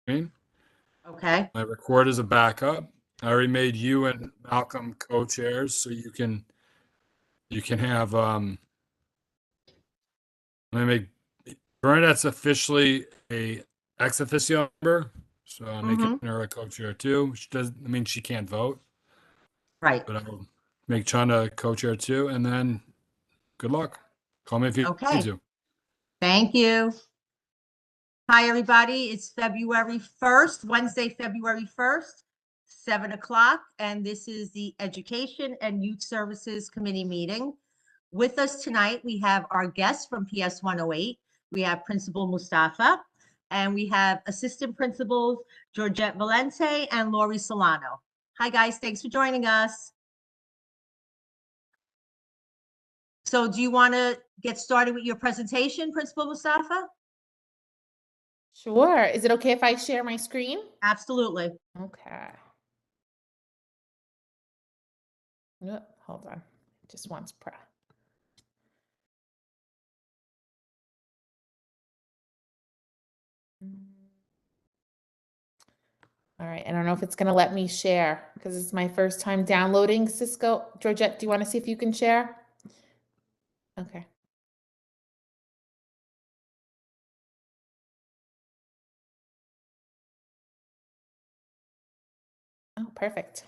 screen. Okay. I record as a backup. I already made you and Malcolm co-chairs, so you can have let me make Bernadette's officially a ex officio member, so I'm making Mm-hmm. her a co-chair too. She does, I mean, she can't vote, Right. but I'll make Chana a co-chair too, and then good luck. Call me if you need Okay. to. Thank you. Hi, everybody. It's February 1st, Wednesday, February 1st, 7 o'clock. And this is the Education and Youth Services Committee meeting. With us tonight, we have our guests from PS 108. We have Principal Mustafa, and we have Assistant Principals Georgette Valente and Lori Solano. Hi, guys. Thanks for joining us. So do you want to get started with your presentation, Principal Mustafa? Sure. Is it okay if I share my screen? Absolutely. Okay. Hold on. Just once press. All right. I don't know if it's going to let me share because it's my first time downloading Cisco. Georgette, do you want to see if you can share? Okay. Oh, perfect.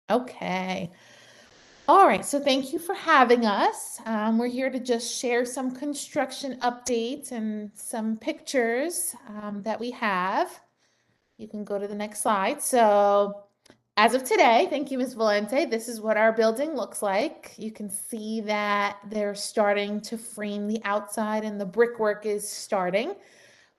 Okay. All right, so thank you for having us. We're here to just share some construction updates and some pictures that we have. You can go to the next slide. So as of today, thank you, Ms. Valente, this is what our building looks like. You can see that they're starting to frame the outside and the brickwork is starting.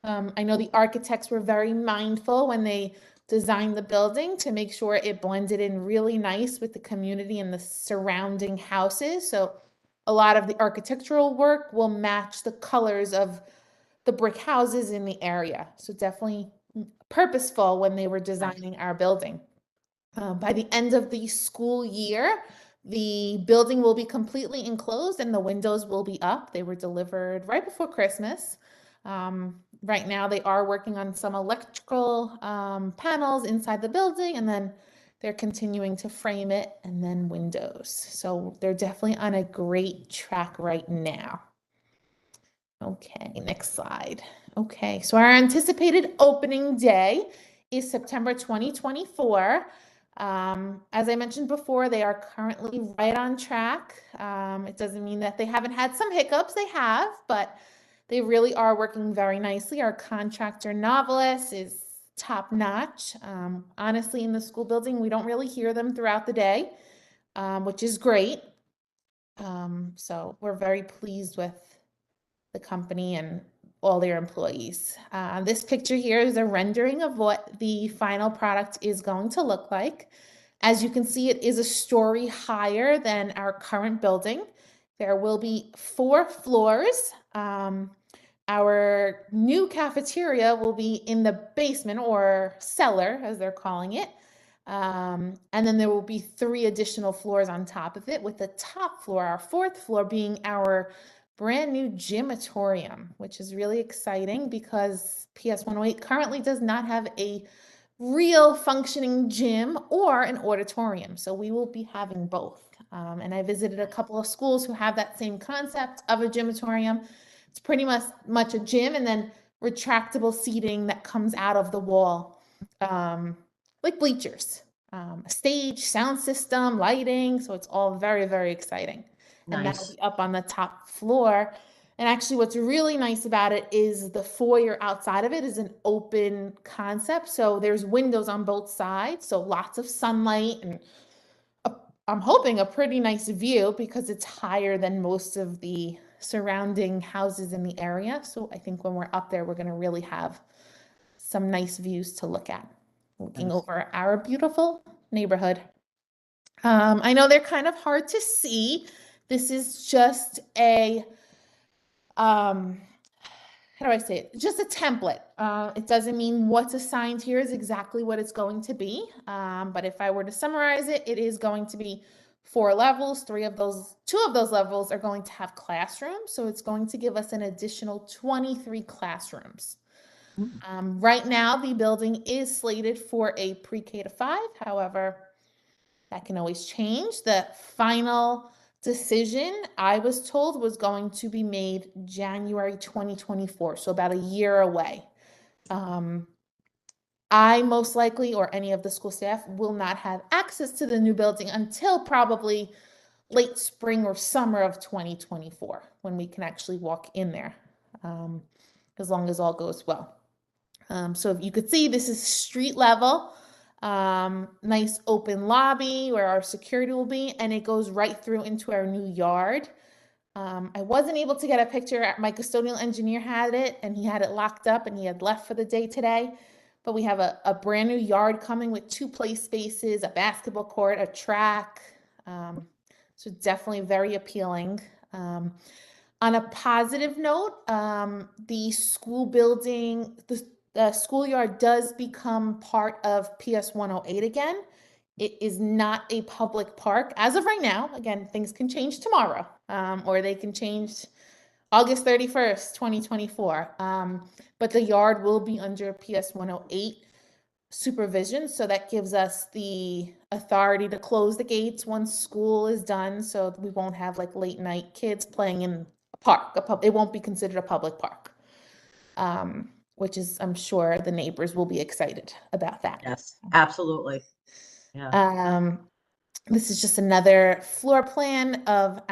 I know the architects were very mindful when they designed the building to make sure it blended in really nice with the community and the surrounding houses. So a lot of the architectural work will match the colors of the brick houses in the area. So definitely purposeful when they were designing our building. By the end of the school year, the building will be completely enclosed and the windows will be up. They were delivered right before Christmas. Right now, they are working on some electrical panels inside the building, and then they're continuing to frame it and then windows. So they're definitely on a great track right now. Okay, next slide. Okay, so our anticipated opening day is September 2024. As I mentioned before, they are currently right on track. It doesn't mean that they haven't had some hiccups, they have, but they really are working very nicely. Our contractor, Novelis, is top notch. Honestly, in the school building, we don't really hear them throughout the day, which is great. So we're very pleased with the company and all their employees. This picture here is a rendering of what the final product is going to look like. As you can see, it is a story higher than our current building. There will be 4 floors. Our new cafeteria will be in the basement or cellar, as they're calling it. And then there will be 3 additional floors on top of it, with the top floor, our 4th floor, being our brand new gymatorium, which is really exciting because PS 108 currently does not have a real functioning gym or an auditorium. So we will be having both. And I visited a couple of schools who have that same concept of a gymatorium. It's pretty much a gym and then retractable seating that comes out of the wall, like bleachers, a stage, sound system, lighting. So it's all very, very exciting. And that'll Nice. be up on the top floor. And actually, what's really nice about it is the foyer outside of it is an open concept. So there's windows on both sides. So lots of sunlight and I'm hoping a pretty nice view because it's higher than most of the surrounding houses in the area. So I think when we're up there, we're going to really have some nice views to look at, looking Nice. over our beautiful neighborhood. I know they're kind of hard to see. This is just a, how do I say it? Just a template. It doesn't mean what's assigned here is exactly what it's going to be. But if I were to summarize it, it is going to be 4 levels. 2 of those levels are going to have classrooms. So it's going to give us an additional 23 classrooms. Right now, the building is slated for a pre-K to 5. However, that can always change. The final decision, I was told, was going to be made January 2024, so about a year away. I most likely, or any of the school staff, will not have access to the new building until probably late spring or summer of 2024, when we can actually walk in there, as long as all goes well. So if you could see, this is street level, nice open lobby where our security will be, and it goes right through into our new yard. I wasn't able to get a picture. My custodial engineer had it, and he had it locked up, and he had left for the day today. But we have a brand new yard coming with 2 play spaces, a basketball court, a track. So definitely very appealing. On a positive note, the school building, the schoolyard does become part of PS 108 again. It is not a public park as of right now. Again, things can change tomorrow, or they can change August 31st, 2024. But the yard will be under PS 108 supervision. So that gives us the authority to close the gates once school is done. So we won't have like late night kids playing in a park. It won't be considered a public park, which is, I'm sure the neighbors will be excited about that. Yes, absolutely. Yeah. This is just another floor plan of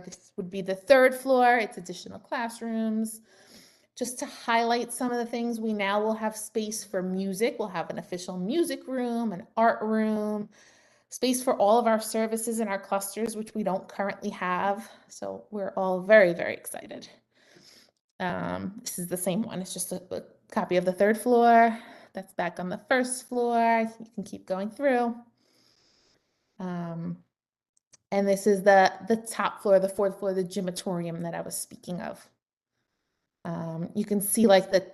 this would be the 3rd floor. It's additional classrooms. Just to highlight some of the things, we now will have space for music. We'll have an official music room, an art room, space for all of our services in our clusters, which we don't currently have. So we're all very, very excited. This is the same one. It's just a copy of the 3rd floor. That's back on the 1st floor. You can keep going through. And this is the top floor, the 4th floor, the gymatorium that I was speaking of. You can see like the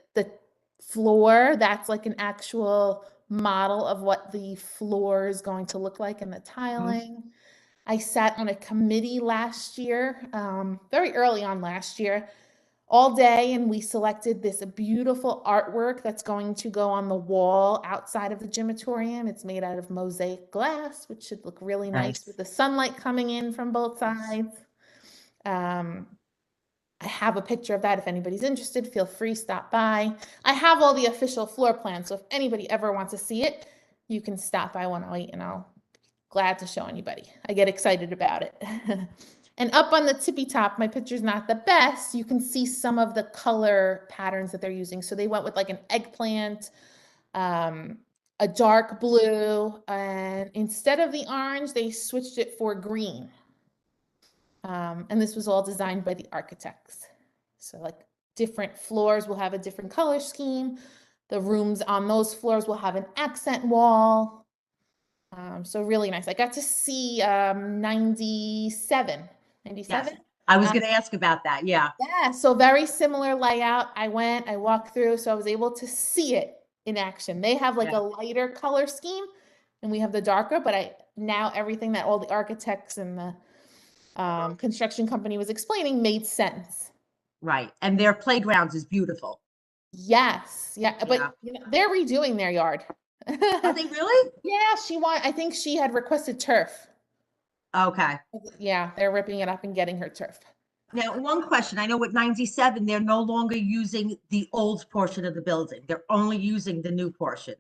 floor, that's like an actual model of what the floor is going to look like, and the tiling. I sat on a committee last year, very early on last year, all day, and we selected this beautiful artwork that's going to go on the wall outside of the gymatorium. It's made out of mosaic glass, which should look really nice with the sunlight coming in from both sides. I have a picture of that. If anybody's interested, feel free, stop by. I have all the official floor plans, so if anybody ever wants to see it, you can stop by 108 and I'll be glad to show anybody. I get excited about it. And up on the tippy top, my picture's not the best. You can see some of the color patterns that they're using. So they went with like an eggplant, a dark blue, and instead of the orange, they switched it for green. And this was all designed by the architects. So like different floors will have a different color scheme. The rooms on those floors will have an accent wall. So really nice. I got to see 97. Yes. I was going to ask about that. Yeah. Yeah. So very similar layout. I walked through, so I was able to see it in action. They have like a lighter color scheme and we have the darker, but now everything that all the architects and the construction company was explaining made sense. Right. And their playgrounds is beautiful. Yes. Yeah. But you know, they're redoing their yard. Are they really? Yeah. I think she had requested turf. Okay. Yeah. They're ripping it up and getting her turf. Now, one question. I know with 97, they're no longer using the old portion of the building. They're only using the new portion.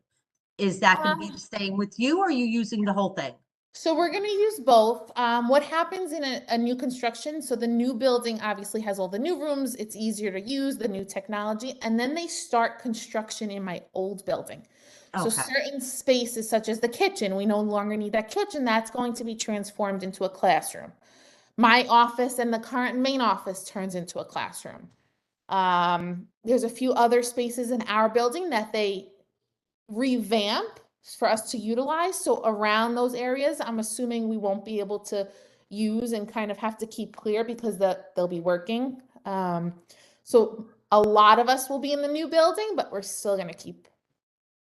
Is that going to be staying with you, or are you using the whole thing? So we're going to use both. What happens in a new construction, so the new building obviously has all the new rooms. It's easier to use, the new technology. And then they start construction in my old building. So certain spaces such as the kitchen, we no longer need that kitchen. That's going to be transformed into a classroom. My office and the current main office turns into a classroom. There's a few other spaces in our building that they revamp for us to utilize. So around those areas, I'm assuming we won't be able to use and kind of have to keep clear because they'll be working. So a lot of us will be in the new building, but we're still going to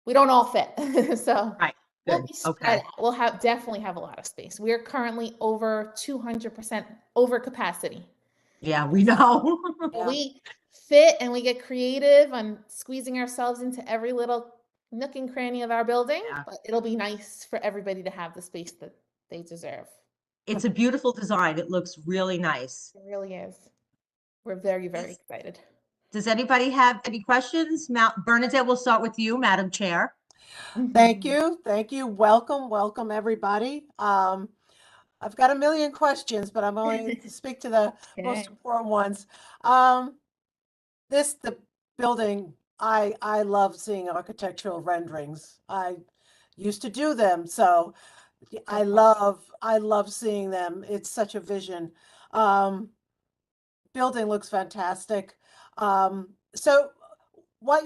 we don't all fit. So we'll be spread out. We'll definitely have a lot of space. We are currently over 200% over capacity. Yeah, we know. fit and we get creative on squeezing ourselves into every little nook and cranny of our building, Yeah. but it'll be nice for everybody to have the space that they deserve. It's a beautiful design. It looks really nice. It really is. We're very, very Yes. excited. Does anybody have any questions? Bernadette, we'll start with you, Madam Chair. Thank you. Thank you. Welcome. Welcome, everybody. I've got a million questions, but I'm only to speak to the most Okay. important ones. The building, I love seeing architectural renderings. I used to do them, so I love seeing them. It's such a vision. Building looks fantastic. So what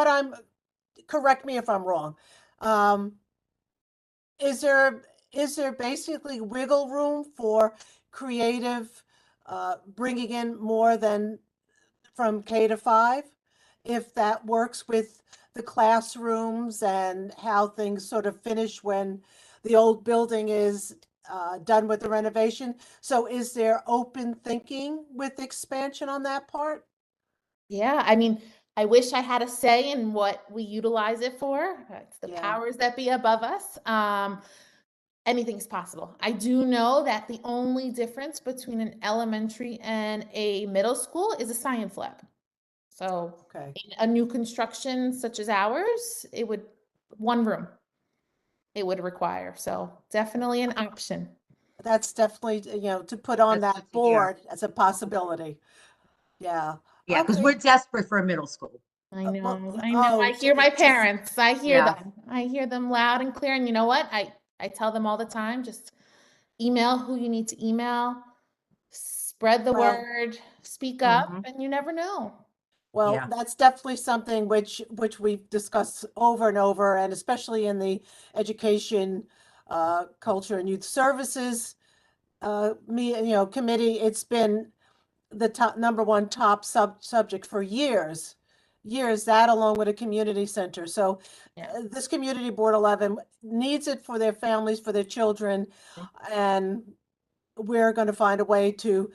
I'm, correct me if I'm wrong. Is there basically wiggle room for creative, bringing in more than from K to 5? If that works with the classrooms and how things sort of finish when the old building is done with the renovation. So is there open thinking with expansion on that part? Yeah, I mean, I wish I had a say in what we utilize it for. It's the Yeah. powers that be above us. Anything's possible. I do know that the only difference between an elementary and a middle school is a science lab. So Okay. in a new construction such as ours, it would one room. It would require. So definitely an option. That's definitely, to put on That's that good to hear. board as a possibility. Yeah. Yeah, because Okay. we're desperate for a middle school. I well, know. I know. I so hear my it's just- parents. I hear Yeah. them. I hear them loud and clear. And you know what? I tell them all the time, just email who you need to email, spread the Well, word, speak up, Mhm. and you never know. Well, Yeah. that's definitely something which we've discussed over and over, and especially in the education, culture and youth services, committee. It's been the number one top subject for years, that along with a community center. So Yeah. this community board 11 needs it for their families, for their children, and we're going to find a way to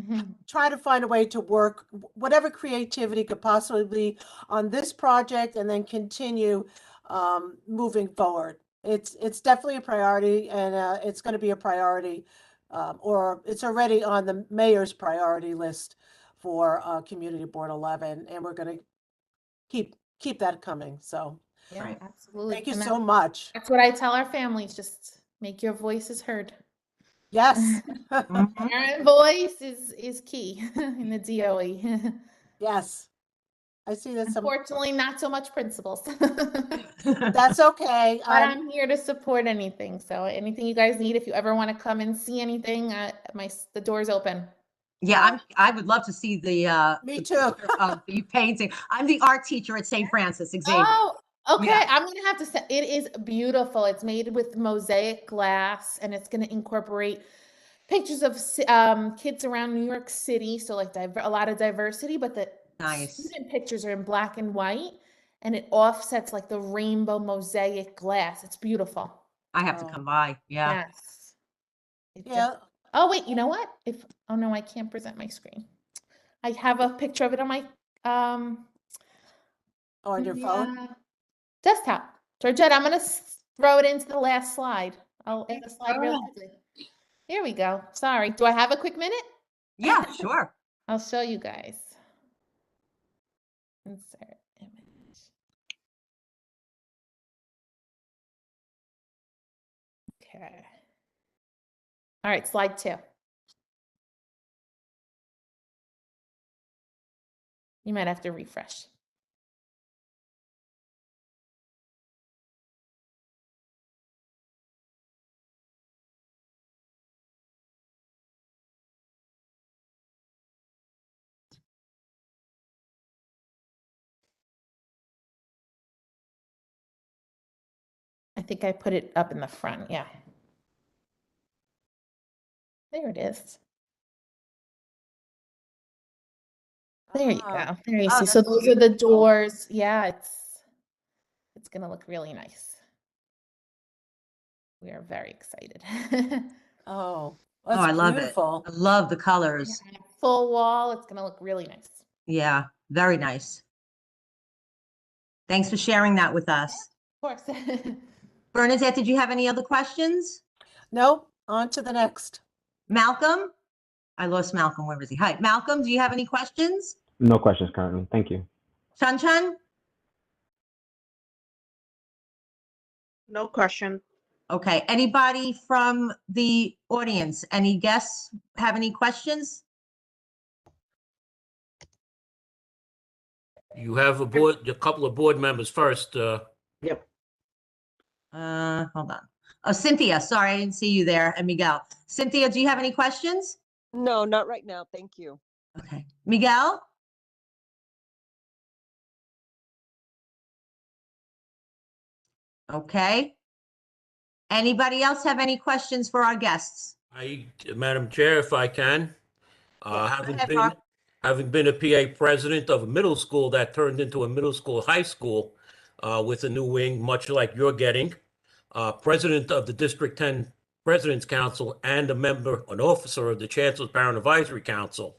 Mhm. try to find a way to work whatever creativity could possibly be on this project and then continue moving forward. It's definitely a priority, and it's going to be a priority, or it's already on the mayor's priority list for Community Board 11, and we're going to keep that coming. So Yeah, Right. absolutely. thank you And so much. that's what I tell our families, just make your voices heard. Yes. Mhm. Parent voice is key in the DOE. Yes. I see that some, Unfortunately, not so much principals. that's okay. But I'm here to support anything. So anything you guys need, if you ever want to come and see anything, the door's open. Yeah, I would love to see Me the too. picture of the painting. I'm the art teacher at St. Francis Xavier. Oh, okay. Yeah. I'm gonna have to say it is beautiful. It's made with mosaic glass, and it's gonna incorporate pictures of kids around New York City. So like a lot of diversity, but the Nice. student pictures are in black and white, and it offsets like the rainbow mosaic glass. It's beautiful. I have to Oh. come by. Yeah. Yes. It Yeah. Oh, wait, you know what? Oh no, I can't present my screen. I have a picture of it on my On your phone? desktop. Georgette, I'm gonna throw it into the last slide. I'll add a slide Go real ahead. quickly. Here we go. Sorry. Do I have a quick minute? Yeah, sure. I'll show you guys. Insert image. Okay. All right, slide 2. You might have to refresh. I think I put it up in the front. Yeah. There it is. There you Ah. go. There you Oh, see. So that's those are the beautiful. doors. Yeah, it's gonna look really nice. We are very excited. Oh, Oh, that's I love it. beautiful. I love the colors. full wall. It's gonna look really nice. Yeah, very nice. Thanks for sharing that with us. Of course. Bernadette, did you have any other questions? Nope, on to the next. Malcolm? I lost Malcolm. Where is he? Hi, Malcolm, do you have any questions? No questions currently. Thank you. Chun Chun? No question. Okay, anybody from the audience, any guests have any questions? You have a couple of board members first. Yep. Hold on. Oh, Cynthia, sorry, I didn't see you there, and Miguel. Cynthia, do you have any questions? No, not right now. Thank you. Okay, Miguel? Okay. Anybody else have any questions for our guests? Madam Chair, if I can, Yes, go ahead, having been a PA president of a middle school that turned into a middle school, high school, with a new wing, much like you're getting, president of the District 10 President's Council and a member, an officer of the Chancellor's Parent Advisory Council.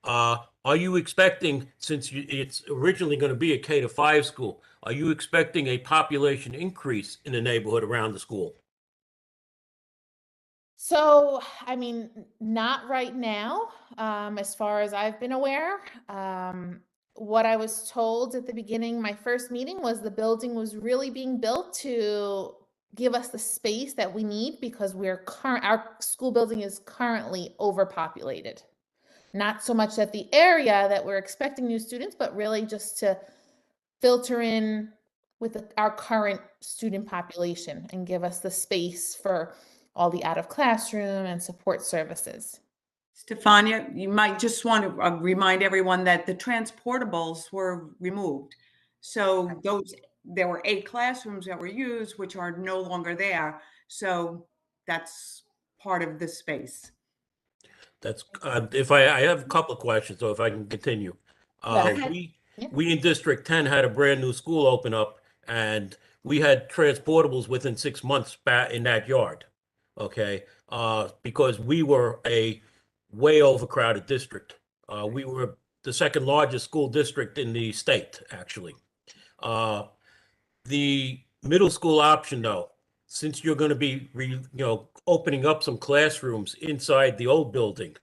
Are you expecting, since it's originally going to be a K-5 school, are you expecting a population increase in the neighborhood around the school? So, I mean, not right now, as far as I've been aware. What I was told at the beginning, my first meeting, was the building was really being built to give us the space that we need because our school building is currently overpopulated. Not so much at the area that we're expecting new students, but really just to filter in with our current student population and give us the space for all the out of classroom and support services. Stefania, you might just want to remind everyone that the transportables were removed. So there were 8 classrooms that were used, which are no longer there. So that's part of the space. That's, I have a couple of questions, so if I can continue. We in District 10 had a brand new school open up and we had transportables within 6 months back in that yard. Okay, because we were a way overcrowded district. We were the second largest school district in the state, actually. The middle school option, though, since you're going to be, opening up some classrooms inside the old building,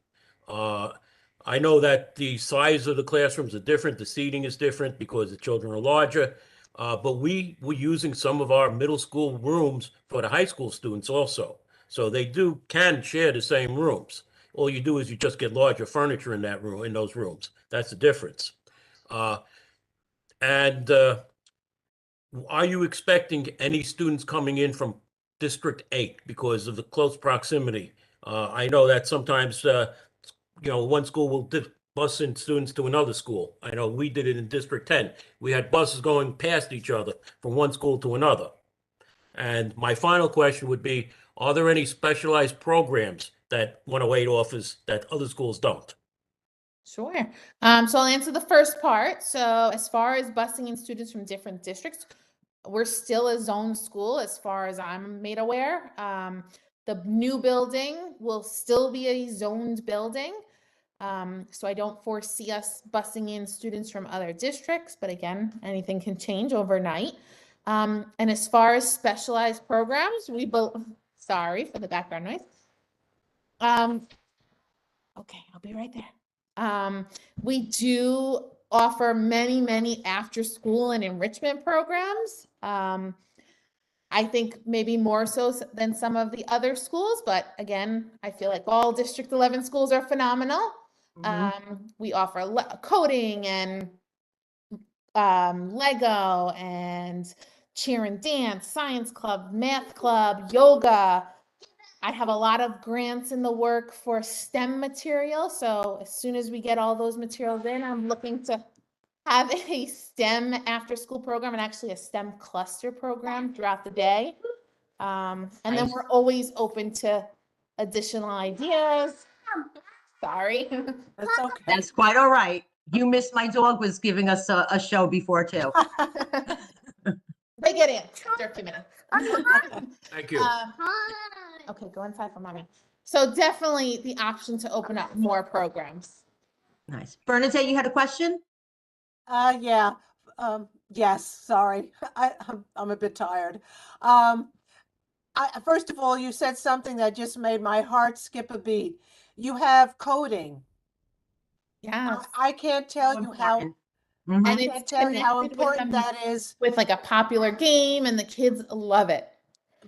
I know that the size of the classrooms are different, the seating is different because the children are larger, but we were using some of our middle school rooms for the high school students also. So they can share the same rooms. All you do is you just get larger furniture in those rooms. That's the difference. And are you expecting any students coming in from District 8 because of the close proximity? I know that sometimes, one school will bus in students to another school. I know we did it in District 10. We had buses going past each other from one school to another. And my final question would be, are there any specialized programs that 108 offers that other schools don't? Sure. So I'll answer the first part. So as far as busing in students from different districts, we're still a zone school as far as I'm made aware. The new building will still be a zoned building. So I don't foresee us busing in students from other districts, but again, anything can change overnight. And as far as specialized programs, sorry for the background noise. Okay, I'll be right there. We do offer many after school and enrichment programs. I think maybe more so than some of the other schools, but again, I feel like all District 11 schools are phenomenal. We offer coding and Lego and cheer and dance, science club, math club, yoga. I have a lot of grants in the work for STEM material. So as soon as we get all those materials in, I'm looking to have a STEM after school program and actually a STEM cluster program throughout the day. And then we're always open to additional ideas. Sorry. That's okay. That's quite all right. You missed my dog was giving us a show before too. They get in after a few minutes. Thank you. Okay, go inside for mommy. So definitely the option to open up more programs. Nice. Bernadette, you had a question? Yeah, yes, sorry. I'm a bit tired. First of all, you said something that just made my heart skip a beat. You have coding. Yes. I can't tell So you how, important. Mhm. And I it's can't tell you how connected with important them that is, with like a popular game, and the kids love it.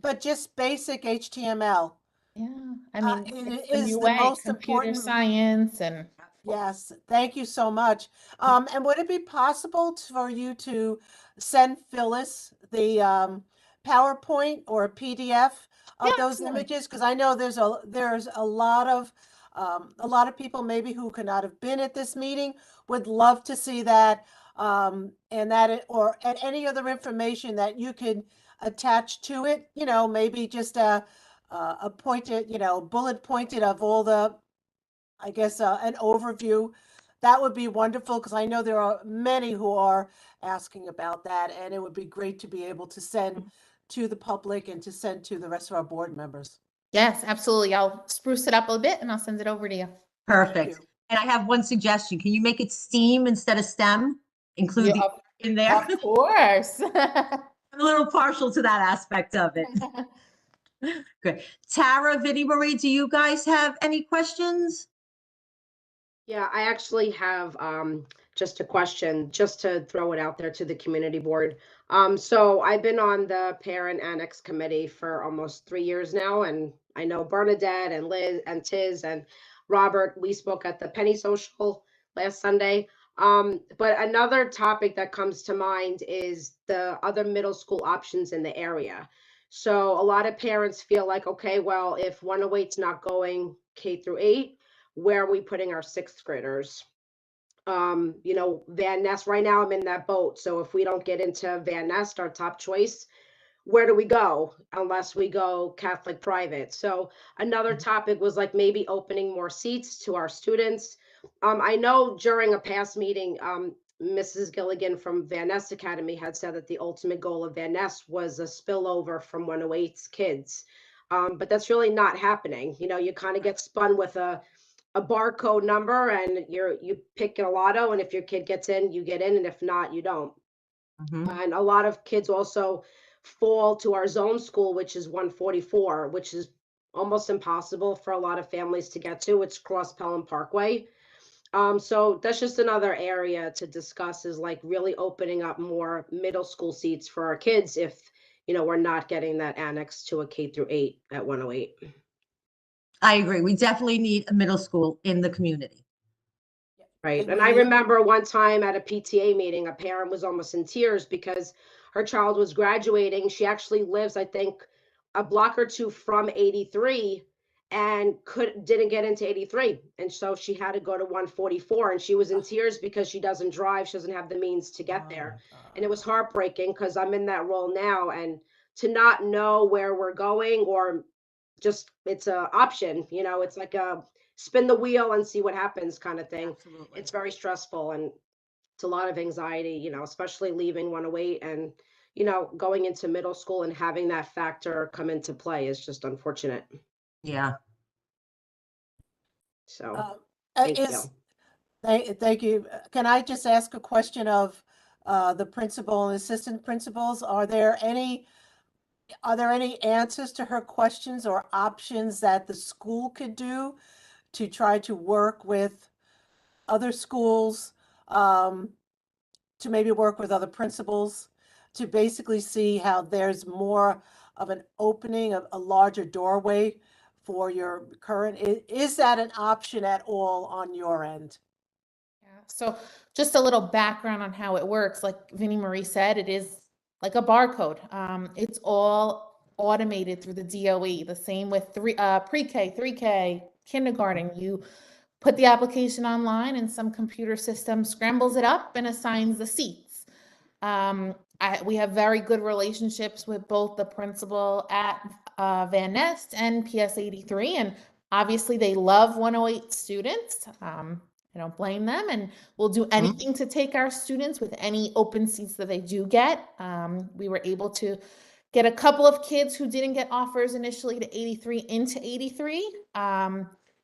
but just basic HTML. Yeah. I Uh, mean, it it's the is new the way, most computer important. science and Yes, thank you so much. And would it be possible for you to send Phyllis the PowerPoint or a PDF of Yeah, those absolutely. images? Because I know there's a lot of people maybe who could not have been at this meeting would love to see that, and or any other information that you could attach to it. You know, maybe just a pointed, bullet pointed of all the, I guess, an overview. That would be wonderful because I know there are many who are asking about that, and it would be great to be able to send to the public and to send to the rest of our board members. yes, absolutely. I'll spruce it up a bit and I'll send it over to you. Perfect. you. And I have one suggestion. Can you make it STEAM instead of STEM? Include Yeah, the in there. Of course. I'm a little partial to that aspect of it. Good. Tara, Vinnie Marie, do you guys have any questions? Yeah, I actually have just a question, just to throw it out there to the community board. So I've been on the Parent Annex Committee for almost 3 years now, and I know Bernadette and Liz and Tiz and Robert, we spoke at the Penny Social last Sunday. But another topic that comes to mind is the other middle school options in the area. So a lot of parents feel like, okay, well, if 108's not going K-8, where are we putting our sixth graders? Van Nest, right now I'm in that boat. So if we don't get into Van Nest, our top choice, where do we go unless we go Catholic private? So another topic was like maybe opening more seats to our students. I know during a past meeting, Mrs. Gilligan from Van Nest Academy had said that the ultimate goal of Van Nest was a spillover from 108's kids. But that's really not happening. You kind of get spun with a barcode number and you pick a lotto, and if your kid gets in, you get in, and if not, you don't. And a lot of kids also fall to our zone school, which is 144, which is almost impossible for a lot of families to get to. It's cross Pelham Parkway. So that's just another area to discuss, is like really opening up more middle school seats for our kids if we're not getting that annex to a K-8 at 108. I agree. We definitely need a middle school in the community. Right. And I remember one time at a PTA meeting, a parent was almost in tears because her child was graduating. She actually lives, I think, a block or two from 83 and didn't get into 83. And so she had to go to 144, and she was in tears because she doesn't drive. She doesn't have the means to get there. And it was heartbreaking because I'm in that role now, and to not know where we're going, or just it's an option, it's like a spin the wheel and see what happens kind of thing. Absolutely. It's very stressful, and it's a lot of anxiety, especially leaving 108 and going into middle school and having that factor come into play is just unfortunate. Yeah. So thank you. Thank you. Can I just ask a question of the principal and assistant principals? Are there any answers to her questions or options that the school could do to try to work with other schools, to maybe work with other principals, to basically see how there's more of an opening, of a larger doorway for your current? Is that an option at all on your end? Yeah. So just a little background on how it works. Like Vinnie Marie said, it is like a barcode. It's all automated through the DOE. The same with pre-K, 3K, kindergarten. You put the application online, and some computer system scrambles it up and assigns the seats. We have very good relationships with both the principal at Van Nest and PS 83, and obviously they love 108 students. I don't blame them, and we'll do anything to take our students with any open seats that they do get. We were able to get a couple of kids who didn't get offers initially to 83 into 83.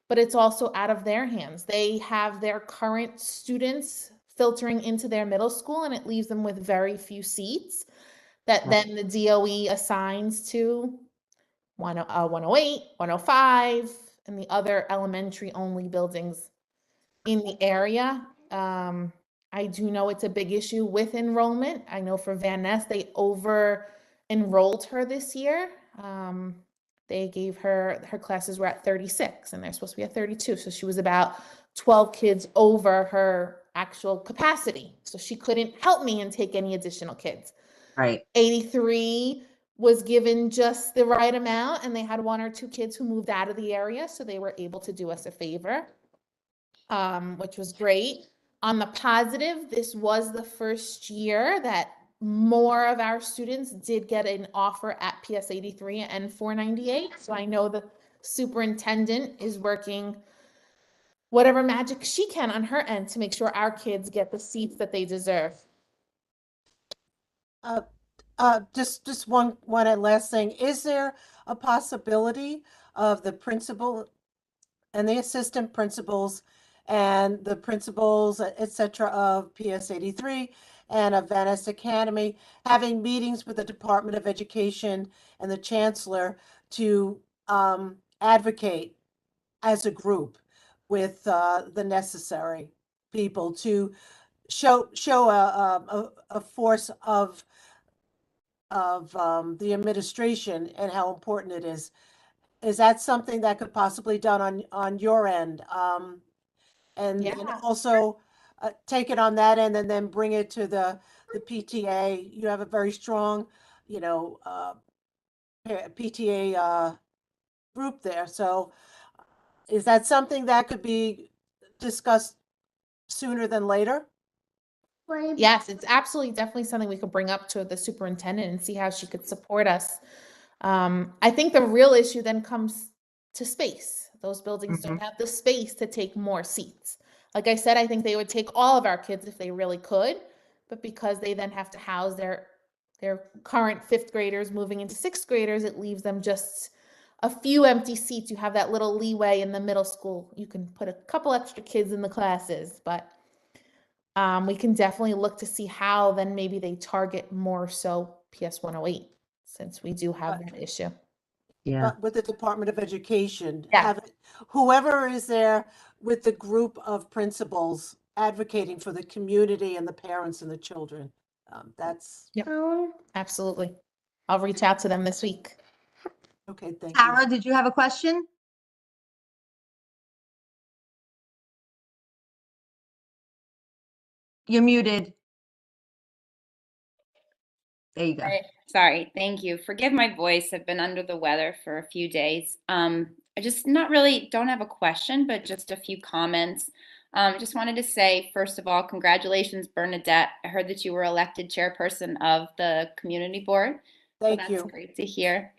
but it's also out of their hands. They have their current students filtering into their middle school, and it leaves them with very few seats that then the DOE assigns to 108, 105, and the other elementary only buildings in the area. I do know it's a big issue with enrollment. I know for Van Ness, they over enrolled her this year. They gave her classes were at 36 and they're supposed to be at 32. So she was about 12 kids over her actual capacity. So she couldn't help me and take any additional kids. Right. 83 was given just the right amount, and they had 1 or 2 kids who moved out of the area, so they were able to do us a favor, which was great. On the positive, this was the first year that more of our students did get an offer at PS 83 and 498. So I know the superintendent is working whatever magic she can on her end to make sure our kids get the seats that they deserve. Just one last thing. Is there a possibility of the principal and the assistant principals and the principals, et cetera, of PS 83 and of Van Ness Academy having meetings with the Department of Education and the Chancellor to advocate as a group with the necessary people to show a force of the administration and how important it is. Is that something that could possibly done on your end? And Yeah. also take it on that end and then bring it to the PTA. You have a very strong, PTA group there. So is that something that could be discussed sooner than later? Yes, it's absolutely definitely something we could bring up to the superintendent and see how she could support us. I think the real issue then comes to space. Those buildings don't have the space to take more seats. Like I said, I think they would take all of our kids if they really could, but because they then have to house their current 5th graders moving into 6th graders, it leaves them just a few empty seats. You have that little leeway in the middle school. You can put a couple extra kids in the classes, but we can definitely look to see how then maybe they target more so PS 108, since we do have that issue. Yeah. With the Department of Education, Yeah. have whoever is there with the group of principals advocating for the community and the parents and the children. That's Absolutely. I'll reach out to them this week. okay. Thank you. Tara, did you have a question? You're muted. There you go. Sorry, thank you. Forgive my voice. I've been under the weather for a few days. I just don't have a question, but just a few comments. Just wanted to say, first of all, congratulations, Bernadette. I heard that you were elected chairperson of the community board. Thank you. That's great to hear.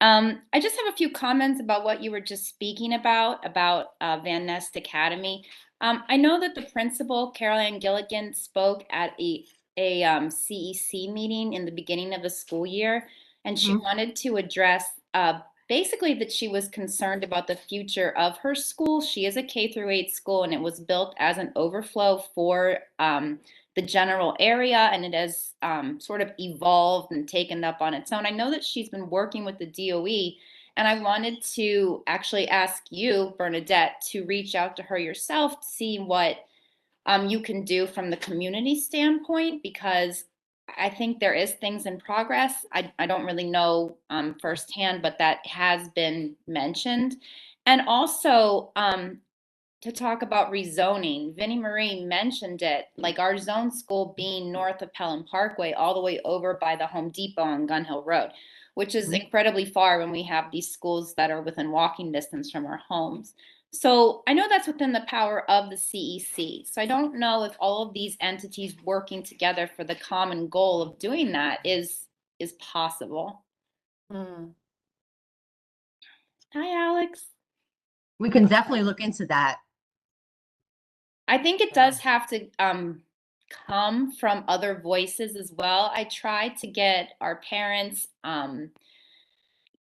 I just have a few comments about what you were just speaking about Van Ness Academy. I know that the principal, Carol Ann Gilligan, spoke at a CEC meeting in the beginning of the school year, and she wanted to address basically that she was concerned about the future of her school. She is a K-8 school, and it was built as an overflow for the general area, and it has sort of evolved and taken up on its own. I know that she's been working with the DOE, and I wanted to actually ask you, Bernadette, to reach out to her yourself to see what you can do from the community standpoint, because I think there is things in progress. I don't really know firsthand, but that has been mentioned. And also to talk about rezoning, Vinnie Marie mentioned it, like our zone school being north of Pelham Parkway, all the way over by the Home Depot on Gun Hill Road, which is incredibly far when we have these schools that are within walking distance from our homes. So I know that's within the power of the CEC. So I don't know if all of these entities working together for the common goal of doing that is possible. Hi, Alex. We can definitely look into that. I think it does have to come from other voices as well. I tried to get our parents,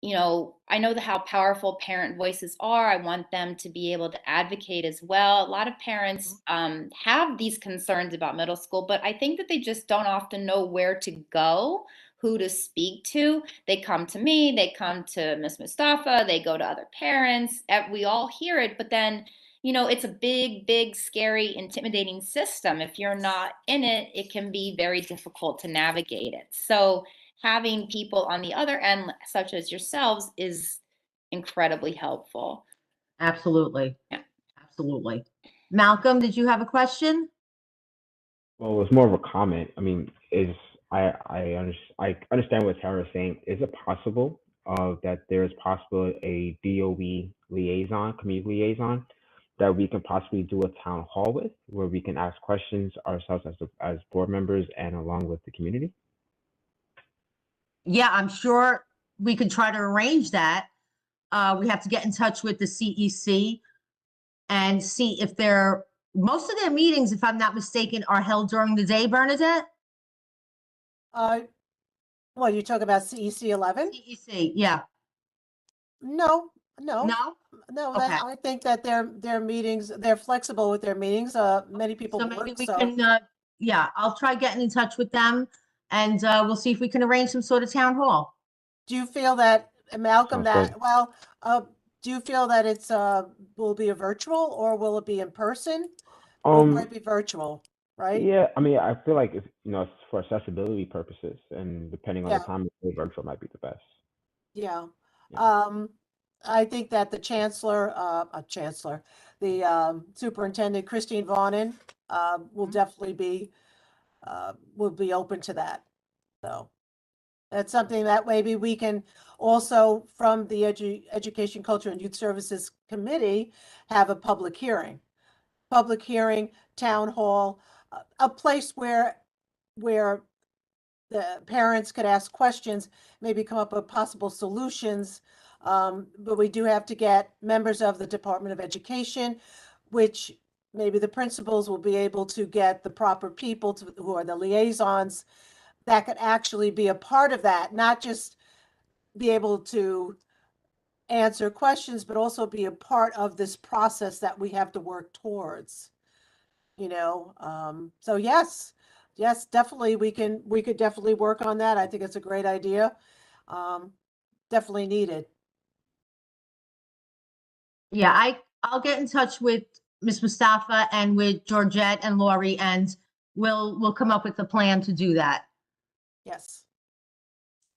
I know how powerful parent voices are. I want them to be able to advocate as well. A lot of parents have these concerns about middle school, but I think that they just don't often know where to go, who to speak to. They come to me, they come to Ms. Mustafa, they go to other parents. We all hear it, but then, it's a big, big, scary, intimidating system. If you're not in it, it can be very difficult to navigate it. So having people on the other end, such as yourselves, is incredibly helpful. Absolutely. Yeah. Absolutely. Malcolm, did you have a question? Well, it's more of a comment. I mean, I understand what Tara's saying. Is it possible that there is possible a DOE liaison, community liaison, that we can possibly do a town hall with, where we can ask questions ourselves as board members and along with the community? Yeah, I'm sure we could try to arrange that. We have to get in touch with the CEC and see if most of their meetings, if I'm not mistaken, are held during the day, Bernadette? Well, you talk about CEC 11? CEC, yeah. No. No? Okay. I think that their meetings, they're flexible with their meetings. Many people So work, maybe we so can, yeah, I'll try getting in touch with them and we'll see if we can arrange some sort of town hall. do you feel that, Malcolm, Sounds do you feel that it's will be a virtual or will it be in person? Or will it be virtual, right? Yeah, I mean, I feel like it's it's for accessibility purposes, and depending on Yeah. the time of day, virtual might be the best. Yeah. Yeah. I think that the the superintendent, Christine Vaughnan, will definitely will be open to that. So that's something that maybe we can also, from the Education, Culture, and Youth Services Committee, have a public hearing, town hall, a place where the parents could ask questions, maybe come up with possible solutions. But we do have to get members of the Department of Education, which maybe the principals will be able to get the proper people who are the liaisons that could actually be a part of that, not just be able to answer questions, but also be a part of this process that we have to work towards. So yes, definitely we could definitely work on that. I think it's a great idea. Definitely needed. Yeah, I'll get in touch with Ms. Mustafa and with Georgette and Lori, and we'll come up with a plan to do that. Yes.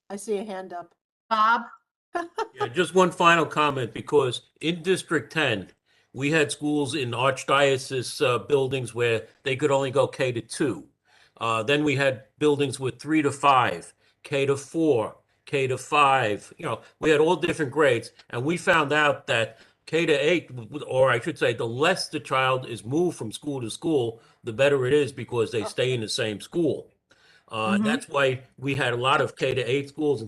I see a hand up. Bob? Yeah, just one final comment, because in District 10, we had schools in archdiocese buildings where they could only go K to 2. Then we had buildings with 3 to 5, K to 4, K to 5. We had all different grades, and we found out that K to 8, or I should say, the less the child is moved from school to school, the better it is, because they stay in the same school. That's why we had a lot of K to 8 schools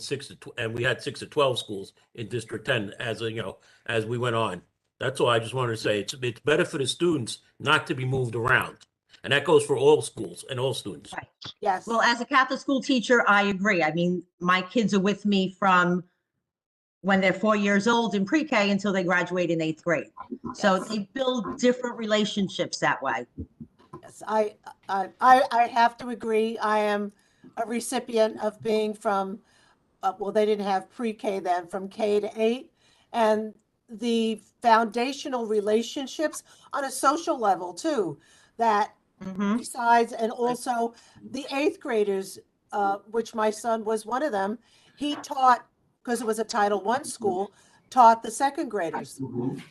and we had 6 to 12 schools in District 10 as we went on. That's all I just wanted to say. It's better for the students not to be moved around. And that goes for all schools and all students. Right. Yes. Well, as a Catholic school teacher, I agree. I mean, my kids are with me from when they're 4 years old in pre-K until they graduate in 8th grade. So they build different relationships that way. Yes, I have to agree. I am a recipient of being from, well, they didn't have pre-K then, from K to 8. And the foundational relationships on a social level too, that besides, and also the 8th graders, which my son was one of them, he taught, because it was a Title I school, taught the 2nd graders.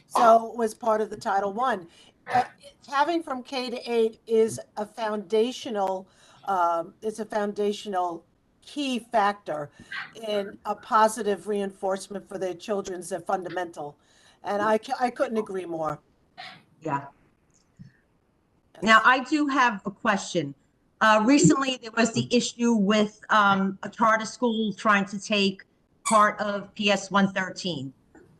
So it was part of the Title I. Having from K to 8 is a foundational, key factor in a positive reinforcement for their children's fundamental. And I couldn't agree more. Yeah. Now, I do have a question. Recently, there was the issue with a charter school trying to take part of PS 113.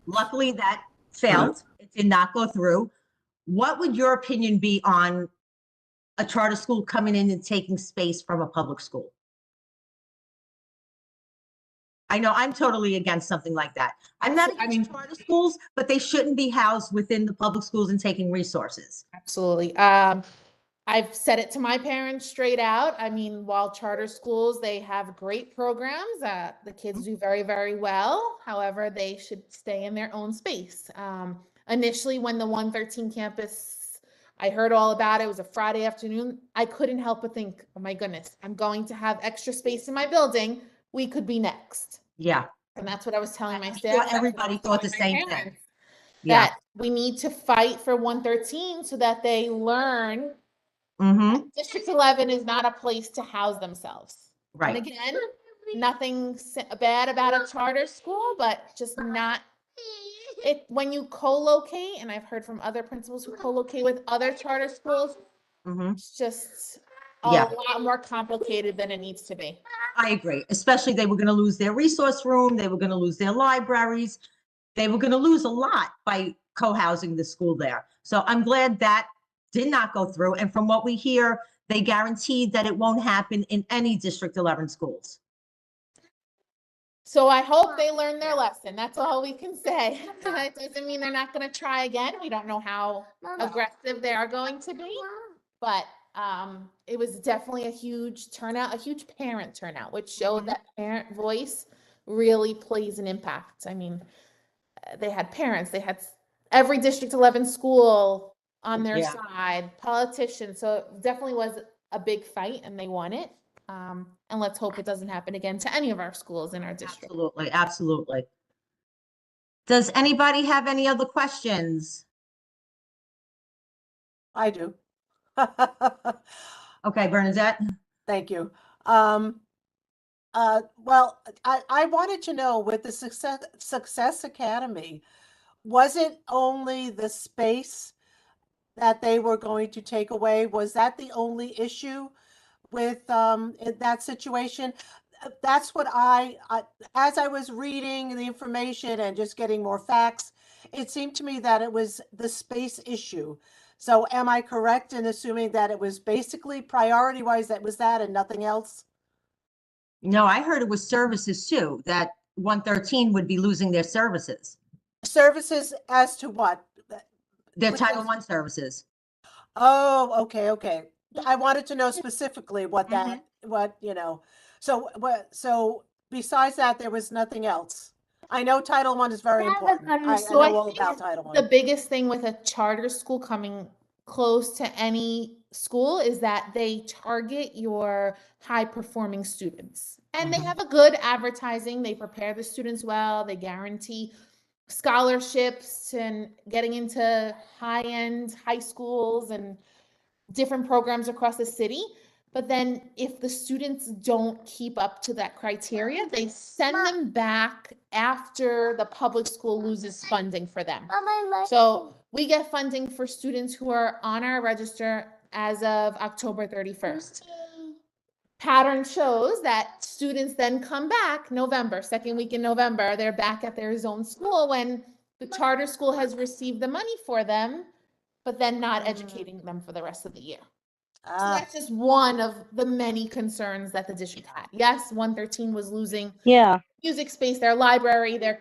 Luckily, that failed. It did not go through. What would your opinion be on a charter school coming in and taking space from a public school? I know I'm totally against something like that. I'm not against charter schools, but they shouldn't be housed within the public schools and taking resources. Absolutely. I've said it to my parents straight out. I mean, while charter schools, they have great programs. The kids do very, very well. However, they should stay in their own space. Initially, when the 113 campus, I heard all about it. It was a Friday afternoon. I couldn't help but think, oh my goodness, I'm going to have extra space in my building. We could be next. Yeah. And that's what I was telling my I'm staff. sure that's what I everybody was thought the telling my same thing. parents, Yeah. That we need to fight for 113 so that they learn Mm-hmm. District 11 is not a place to house themselves. And Right. again, nothing bad about a charter school, but just not it when you co-locate, and I've heard from other principals who co-locate with other charter schools, Mm-hmm. it's just a Yeah. lot more complicated than it needs to be. I agree. Especially they were going to lose their resource room. They were going to lose their libraries. They were going to lose a lot by co-housing the school there. So I'm glad that did not go through. And from what we hear, they guaranteed that it won't happen in any District 11 schools. So I hope they learn their lesson. That's all we can say. It doesn't mean they're not going to try again. We don't know how aggressive they are going to be, but it was definitely a huge turnout, a huge parent turnout, which showed that parent voice really plays an impact. I mean, they had parents, they had every District 11 school on their Yeah. side, politicians. So it definitely was a big fight and they won it. And let's hope it doesn't happen again to any of our schools in our district. Absolutely. Absolutely. Does anybody have any other questions? I do. Okay, Bernadette. Thank you. Well, I wanted to know with the Success Academy, was it only the space that they were going to take away? Was that the only issue with in that situation? That's what as I was reading the information and just getting more facts, it seemed to me that it was the space issue. So am I correct in assuming that it was basically priority-wise that was that and nothing else? No, I heard it was services too, that 113 would be losing their services, Services as to what? their Which Title was- I services. Oh, okay. I wanted to know specifically what that, what, so besides that, there was nothing else. I know Title I is very important. I So know I all think about Title the I. biggest thing with a charter school coming close to any school is that they target your high performing students. And they have a good advertising, they prepare the students well, they guarantee scholarships and getting into high-end high schools and different programs across the city. But then if the students don't keep up to that criteria, they send them back after the public school loses funding for them. So we get funding for students who are on our register as of October 31st. Pattern shows that students then come back November, second week in November, they're back at their zone school when the charter school has received the money for them, but then not educating them for the rest of the year. So that's just one of the many concerns that the district had. Yes, 113 was losing music space, their library, their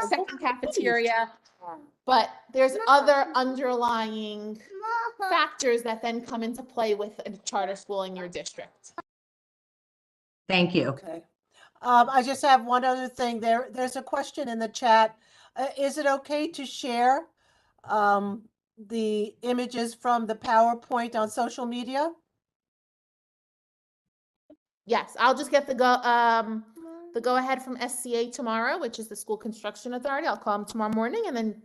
second cafeteria, but there's other underlying factors that then come into play with a charter school in your district. Thank you. Okay. I just have one other thing. There's a question in the chat. Is it okay to share the images from the PowerPoint on social media? Yes, I'll just get the go ahead from SCA tomorrow, which is the School Construction Authority. I'll call them tomorrow morning and then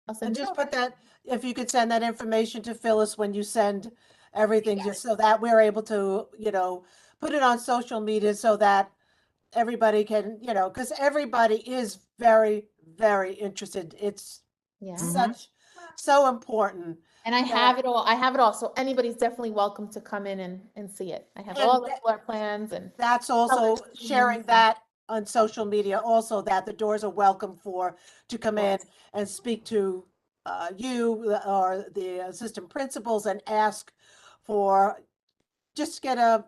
I'll send And it just over. put that, if you could send that information to Phyllis when you send everything, just so that we're able to, put it on social media so that everybody can, because everybody is very, very interested. It's Yeah. so important. And I have it all. I have it all. So anybody's definitely welcome to come in and see it. I have And all the that- floor plans and That's also color sharing schemes. that on social media, also that the doors are welcome to come in and speak to you or the assistant principals and ask for just get a,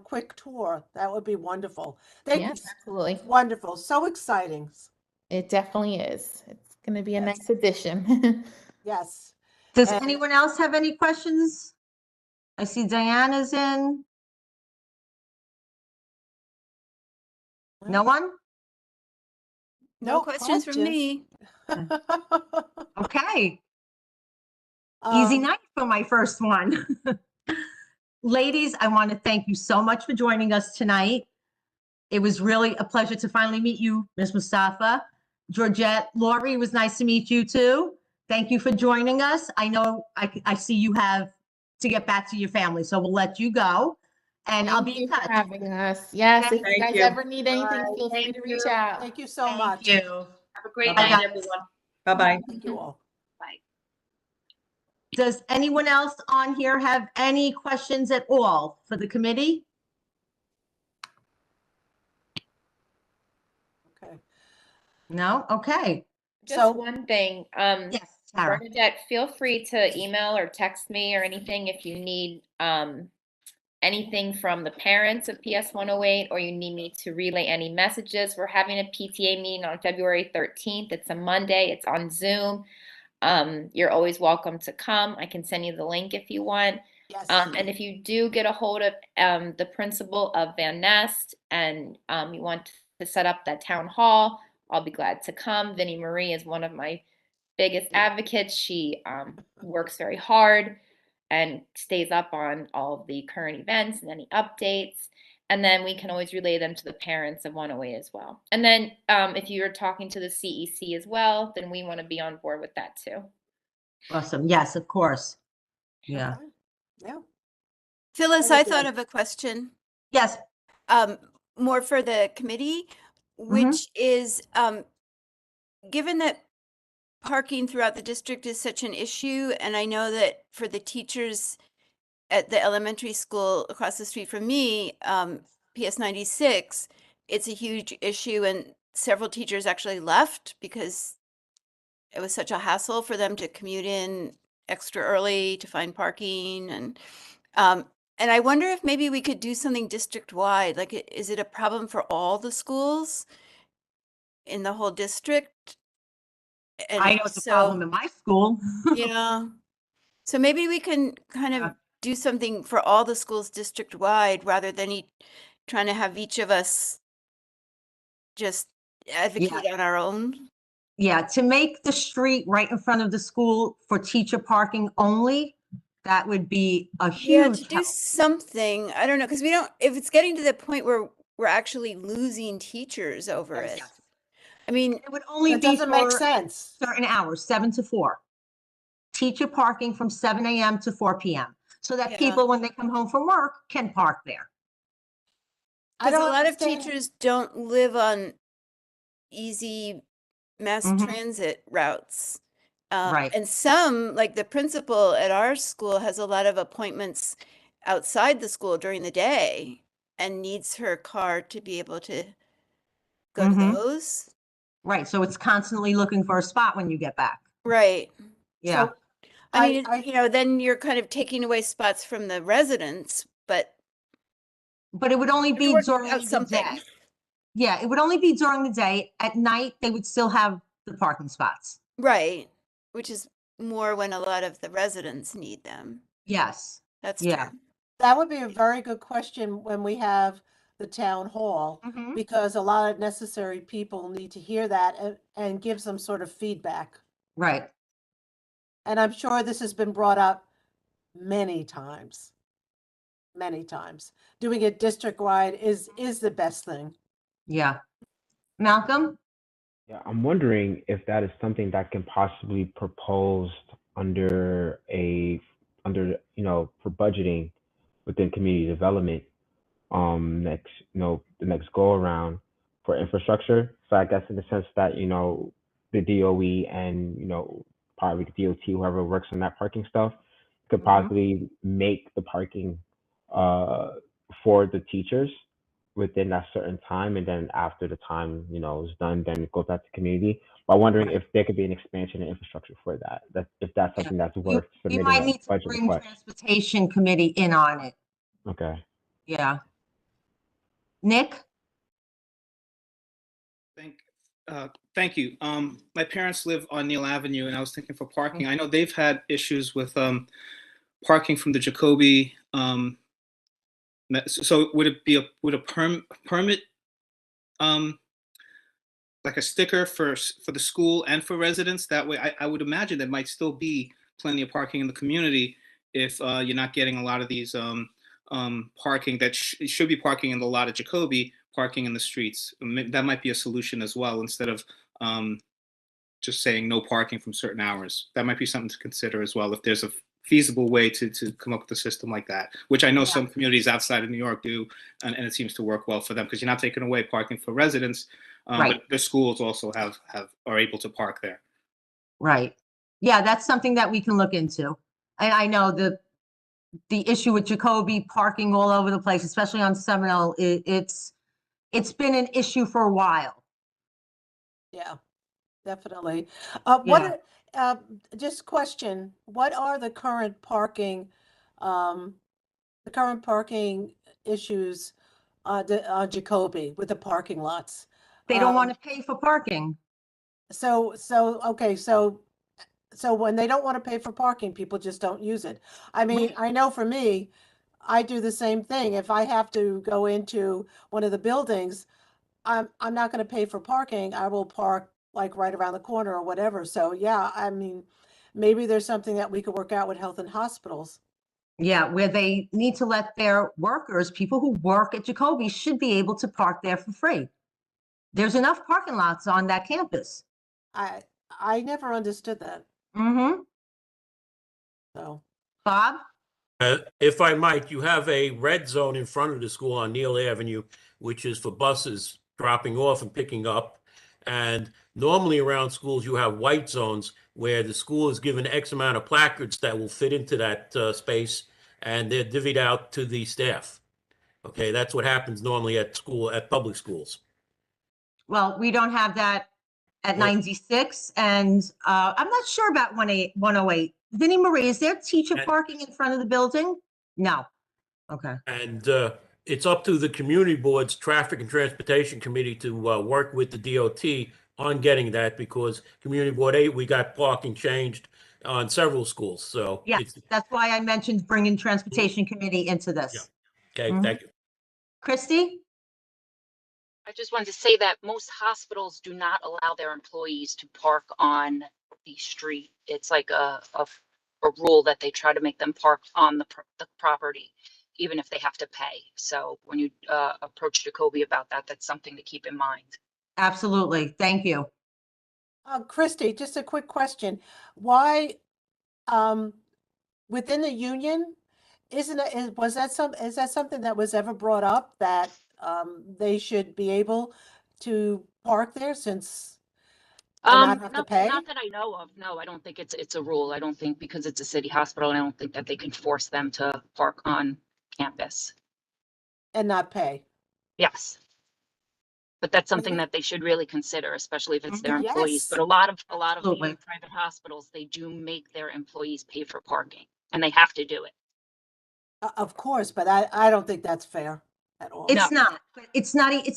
quick tour. That would be wonderful. Thank you. Yes, absolutely. Wonderful. So exciting. It definitely is. It's going to be a Yes. nice addition. Yes. Does And- anyone else have any questions? I see Diana's in. No one? No questions from me. Okay. Easy Um, night for my first one. Ladies, I want to thank you so much for joining us tonight. It was really a pleasure to finally meet you, Ms. Mustafa. Georgette, Lori, it was nice to meet you too. Thank you for joining us. I know I see you have to get back to your family, so we'll let you go. And I'll Thank be you in for touch. having us. Yes, if you Thank guys you. ever need anything, Bye. feel free Thank to reach you. out. Thank you so Thank much. you. Have a great Bye, night, guys. everyone. Bye-bye. Thank you all. Bye. Does anyone else on here have any questions at all for the committee? Okay. No? Okay. Just So- one thing. Yes, Tara. Bernadette, feel free to email or text me or anything if you need anything from the parents of PS 108 or you need me to relay any messages. We're having a PTA meeting on February 13th. It's a Monday. It's on Zoom. You're always welcome to come. I can send you the link if you want. Yes. And if you do get a hold of the principal of Van Nest and you want to set up that town hall, I'll be glad to come. Vinnie Marie is one of my biggest advocates. She works very hard and stays up on all of the current events and any updates. And then we can always relay them to the parents of 108 as well. And then if you're talking to the CEC as well, then we want to be on board with that too. Awesome. Yes, of course. Yeah. Okay. Yeah. Phyllis, Very I good. thought of a question, Yes. more for the committee, Mhm. which is, given that parking throughout the district is such an issue, and I know that for the teachers at the elementary school across the street from me, PS 96, it's a huge issue, and several teachers actually left because it was such a hassle for them to commute in extra early to find parking, and I wonder if maybe we could do something district-wide. Like, is it a problem for all the schools in the whole district? And I if know it's a problem so, in my school. yeah. So maybe we can kind Yeah. of do something for all the schools district-wide rather than trying to have each of us just advocate on our own. Yeah, to make the street right in front of the school for teacher parking only, that would be a Yeah, huge to do help. something. I don't know, because we don't, if it's getting to the point where we're actually losing teachers over it. Yes. I mean, It would only That be doesn't make for sense. certain hours, 7 to 4. Teacher parking from 7 a.m. to 4 p.m. so that Yeah. people, when they come home from work, can park there. I because a don't lot of understand- teachers don't live on easy mass Mhm. transit routes. Right. And some, like the principal at our school, has a lot of appointments outside the school during the day and needs her car to be able to go Mhm. to those. Right, so it's constantly looking for a spot when you get back. Right. Yeah. So, I mean, I- then you're kind of taking away spots from the residents, but But it would only we be work during out the something. day. Yeah, it would only be during the day. At night, they would still have the parking spots. Right. Which is more when a lot of the residents need them. Yes. That's Yeah. true. That would be a very good question when we have the town hall, Mhm. because a lot of necessary people need to hear that and give some sort of feedback. Right. And I'm sure this has been brought up many times. Many times. Doing it district-wide is the best thing. Yeah. Malcolm? Yeah, I'm wondering if that is something that can possibly proposed under for budgeting within community development, next, the next go around for infrastructure. So I guess in the sense that, the DOE and, probably the DOT, whoever works on that parking stuff, could possibly make the parking for the teachers within that certain time, and then after the time is done, then it goes out to community. But I'm wondering if there could be an expansion in infrastructure for that. If that's something that's worth We submitting might a need to budget bring request. transportation committee in on it. Okay. Yeah. Nick? Thank you. My parents live on Neal Avenue, and I was thinking for parking. I know they've had issues with parking from the Jacoby. So would it be a permit, like a sticker for the school and for residents? That way, I would imagine there might still be plenty of parking in the community if you're not getting a lot of these parking that should be parking in the lot of Jacoby, parking in the streets. That might be a solution as well, instead of just saying no parking from certain hours. That might be something to consider as well, if there's a feasible way to come up with a system like that, which I know some communities outside of New York do, and it seems to work well for them, because you're not taking away parking for residents, but the schools also are able to park there. Right. Yeah, that's something that we can look into. I know the issue with Jacoby parking all over the place, especially on Seminole, it's been an issue for a while. Yeah, definitely. Yeah. Just question, what are the current parking issues on Jacoby with the parking lots? They don't want to pay for parking. Okay, so when they don't want to pay for parking, people just don't use it. I mean, I know for me, I do the same thing. If I have to go into one of the buildings, I'm not going to pay for parking. I will park like right around the corner or whatever. So yeah, I mean, maybe there's something that we could work out with health and hospitals. Yeah, where they need to let their workers, people who work at Jacoby, should be able to park there for free. There's enough parking lots on that campus. I never understood that. Mm-hmm. So, Bob? If I might, you have a red zone in front of the school on Neal Avenue, which is for buses dropping off and picking up. And normally around schools, you have white zones where the school is given X amount of placards that will fit into that space, and they're divvied out to the staff. Okay, that's what happens normally at public schools. Well, we don't have that at 96, and I'm not sure about 108. Vinnie Marie, is there teacher parking in front of the building? No. Okay. And it's up to the community board's traffic and transportation committee to work with the DOT on getting that, because community board 8, we got parking changed on several schools. So yeah, that's why I mentioned bringing transportation committee into this. Yeah. Okay, thank you. Christy? I just wanted to say that most hospitals do not allow their employees to park on the street. It's like a rule that they try to make them park on the property, even if they have to pay. So when you approach Jacoby about that, that's something to keep in mind. Absolutely. Thank you. Christy, just a quick question. Why, within the union, is that something that was ever brought up, that they should be able to park there since not have to pay? Not that I know of. No, I don't think it's a rule. I don't think, because it's a city hospital, and I don't think that they can force them to park on campus. And not pay? Yes. But that's something that they should really consider, especially if it's their employees. Yes. But a lot of the private hospitals, they do make their employees pay for parking, and they have to do it. Of course, but I don't think that's fair at all. It's not. It's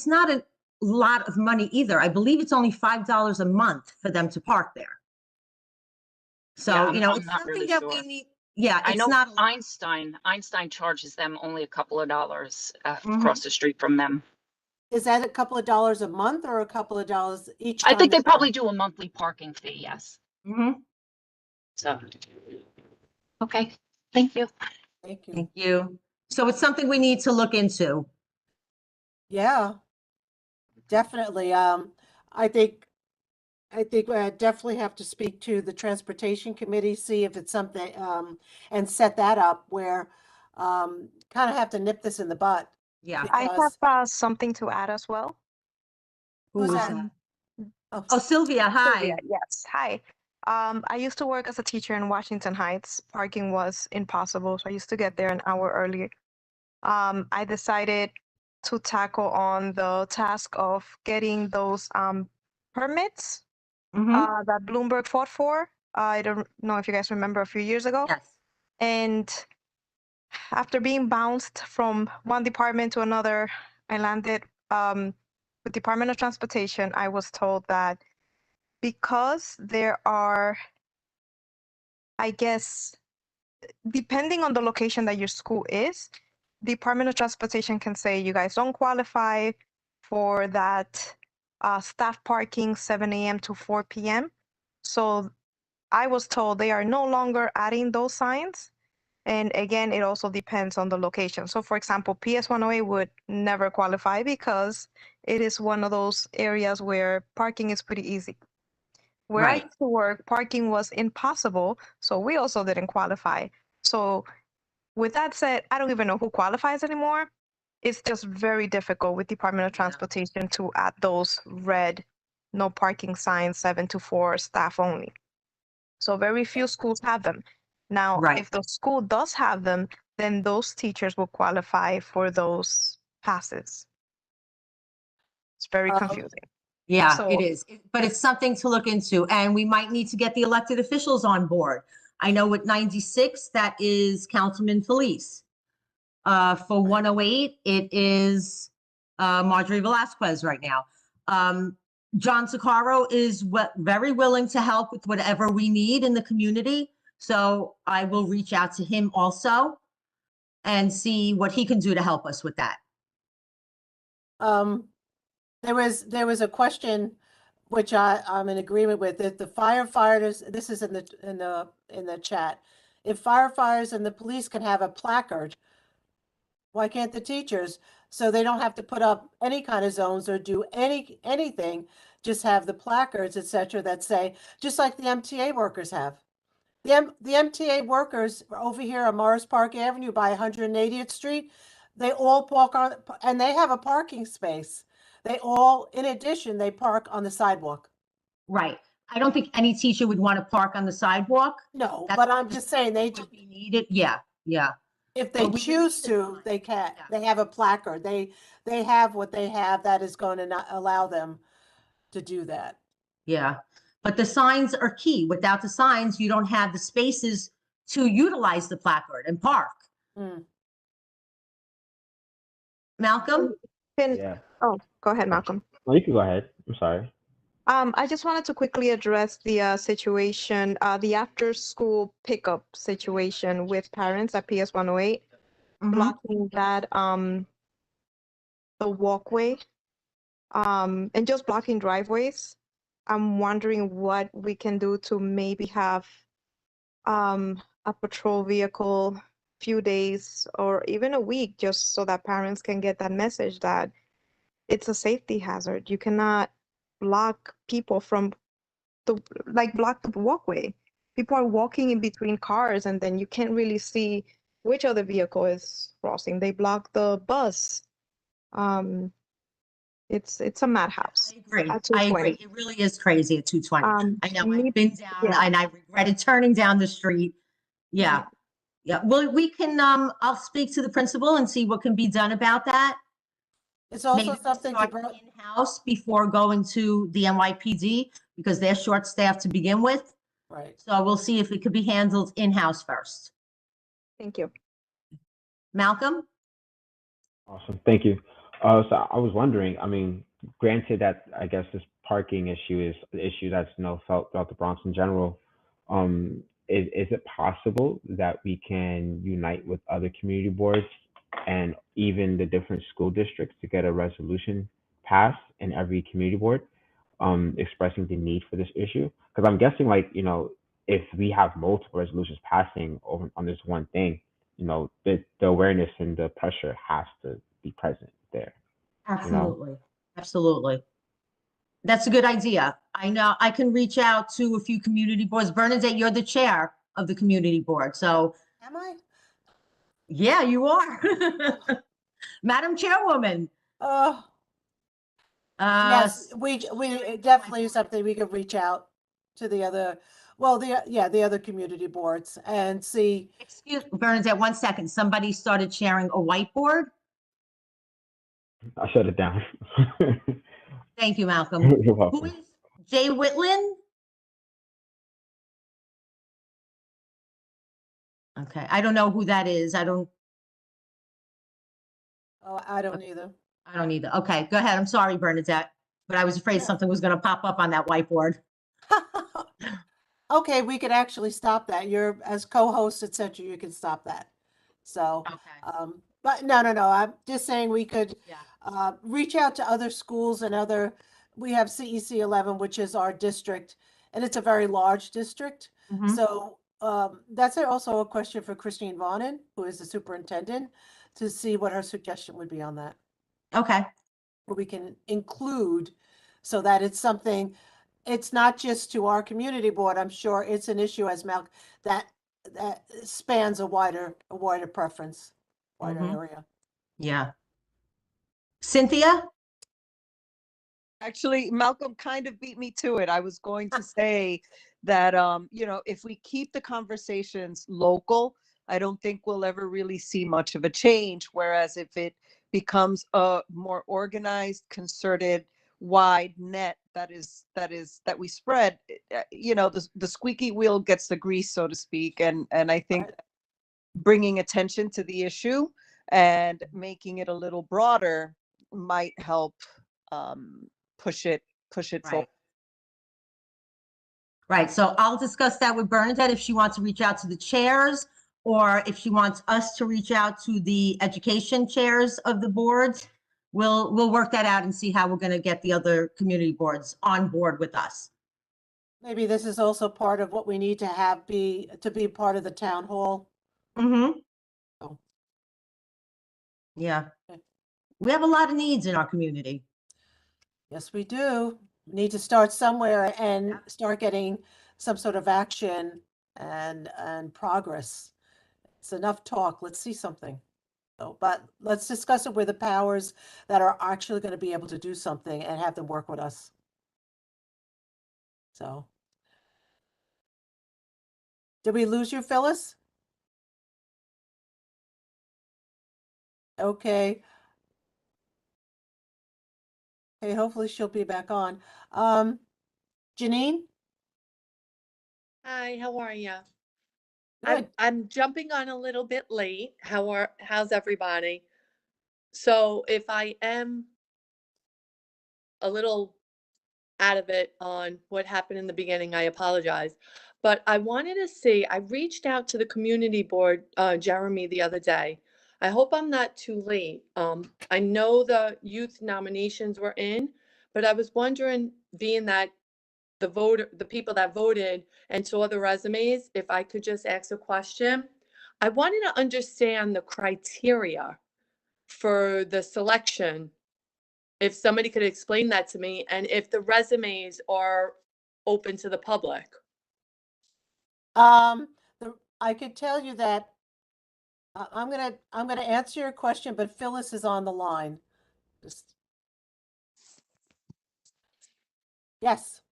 not a lot of money either. I believe it's only $5 a month for them to park there. So, Yeah, it's something that we need. Yeah, I it's know not. Einstein charges them only a couple of dollars across the street from them. Is that a couple of dollars a month or a couple of dollars each time? I think they probably do a monthly parking fee, yes. So, okay, thank you. Thank you. Thank you. So it's something we need to look into. Yeah, definitely. I think we definitely have to speak to the transportation committee, see if it's something, and set that up where kind of have to nip this in the butt. Yeah. I have something to add as well. Who's that? Oh, Sylvia, hi. Sylvia, yes, hi. I used to work as a teacher in Washington Heights. Parking was impossible, so I used to get there an hour early. I decided to tackle on the task of getting those permits that Bloomberg fought for. I don't know if you guys remember a few years ago. Yes. And after being bounced from one department to another, I landed with Department of Transportation. I was told that because there are, I guess, depending on the location that your school is, Department of Transportation can say you guys don't qualify for that staff parking 7 a.m. to 4 p.m. So I was told they are no longer adding those signs. And again, it also depends on the location. So for example, PS 108 would never qualify because it is one of those areas where parking is pretty easy. Where I used to work, parking was impossible, so we also didn't qualify. So with that said, I don't even know who qualifies anymore. It's just very difficult with Department of Transportation to add those red no parking signs 7 to 4 staff only. So very few schools have them. Now, if the school does have them, then those teachers will qualify for those passes. It's very confusing. Yeah, So- it is, but it's something to look into, and we might need to get the elected officials on board. I know with 96, that is Councilman Felice. For 108, it is Marjorie Velasquez right now. John Sakaro is very willing to help with whatever we need in the community. So I will reach out to him also and see what he can do to help us with that. There was a question which I'm in agreement with, that the firefighters, this is in the chat. If firefighters and the police can have a placard, why can't the teachers? So they don't have to put up any kind of zones or do anything, just have the placards, et cetera, that say, just like the MTA workers have. The MTA workers over here on Morris Park Avenue by 180th Street, they all park on, and they have a parking space. They all, in addition, they park on the sidewalk. Right. I don't think any teacher would want to park on the sidewalk. No, That's but I'm just saying they, need it. Yeah, yeah. if they choose to, they can. They have a placard. They have what they have that is going to not allow them to do that. Yeah, but the signs are key. Without the signs, you don't have the spaces to utilize the placard and park. Malcolm? Yeah. Oh, go ahead, Malcolm. No, you can go ahead. I'm sorry. I just wanted to quickly address the situation, the after-school pickup situation with parents at PS 108, blocking that, the walkway, and just blocking driveways. I'm wondering what we can do to maybe have a patrol vehicle few days or even a week, just so that parents can get that message that it's a safety hazard. You cannot block people from block the walkway. People are walking in between cars and then you can't really see which other vehicle is crossing. They block the bus. It's a madhouse. I agree. At I 220. agree. It really is crazy at 220. I know I've been down yeah. and I regretted turning down the street. Yeah. Yeah. Well, we can, I'll speak to the principal and see what can be done about that. It's also Maybe something to start bring. in-house before going to the NYPD because they're short-staffed to begin with. Right. So we'll see if it could be handled in-house first. Thank you. Malcolm? Awesome. Thank you. So I was wondering, I mean, granted that I guess this parking issue is an issue that's felt throughout the Bronx in general. Is it possible that we can unite with other community boards and even the different school districts to get a resolution passed in every community board, expressing the need for this issue? Because I'm guessing, like, you know, if we have multiple resolutions passing over on this one thing, you know, the awareness and the pressure has to be present there. Absolutely. Absolutely. That's a good idea. I know I can reach out to a few community boards. Bernadette, you're the chair of the community board. So Am I? yeah, you are. Madam Chairwoman. Yes, we definitely is something we could reach out to the other, well, the other community boards and see. Excuse me, Bernadette, 1 second. Somebody started sharing a whiteboard. I shut it down. Thank you, Malcolm. You're welcome. Who is Jay Whitland? Okay, I don't know who that is. I don't Oh, I don't either. I don't either. Okay, go ahead. I'm sorry, Bernadette, but I was afraid something was going to pop up on that whiteboard. Okay, we could actually stop that. You're, as co-host, et cetera, you can stop that. So, but no, I'm just saying we could reach out to other schools and other, we have CEC 11, which is our district, and it's a very large district. Mhm. So that's also a question for Christine Vonnen, who is the superintendent, to see what her suggestion would be on that. Okay. What we can include so that it's something, it's not just to our community board. I'm sure it's an issue as that spans a wider preference, wider Mhm. area. Yeah. Cynthia? Actually, Malcolm kind of beat me to it. I was going to say that, you know, if we keep the conversations local, I don't think we'll ever really see much of a change. Whereas if it becomes a more organized, concerted, wide net that we spread, you know, the squeaky wheel gets the grease, so to speak. And I think bringing attention to the issue and making it a little broader might help push it forward. Right. So I'll discuss that with Bernadette if she wants to reach out to the chairs or if she wants us to reach out to the education chairs of the boards. We'll work that out and see how we're going to get the other community boards on board with us. Maybe this is also part of what we need to have be part of the town hall. Mm-hmm. Oh. Yeah. We have a lot of needs in our community. Yes, we do. We need to start somewhere and start getting some sort of action and progress. It's enough talk. Let's see something. So, but let's discuss it with the powers that are actually going to be able to do something and have them work with us. So, did we lose you, Phyllis? Okay. Okay, hopefully she'll be back on. Janine? Hi, how are you? Good. I'm jumping on a little bit late. How's everybody? So if I am a little out of it on what happened in the beginning, I apologize. But I wanted to see, I reached out to the community board, Jeremy, the other day. I hope I'm not too late. I know the youth nominations were in, but I was wondering, being that the people that voted and saw the resumes, if I could just ask a question. I wanted to understand the criteria for the selection. If somebody could explain that to me, and if the resumes are open to the public. I could tell you that I'm gonna answer your question, but Phyllis is on the line. Just yes.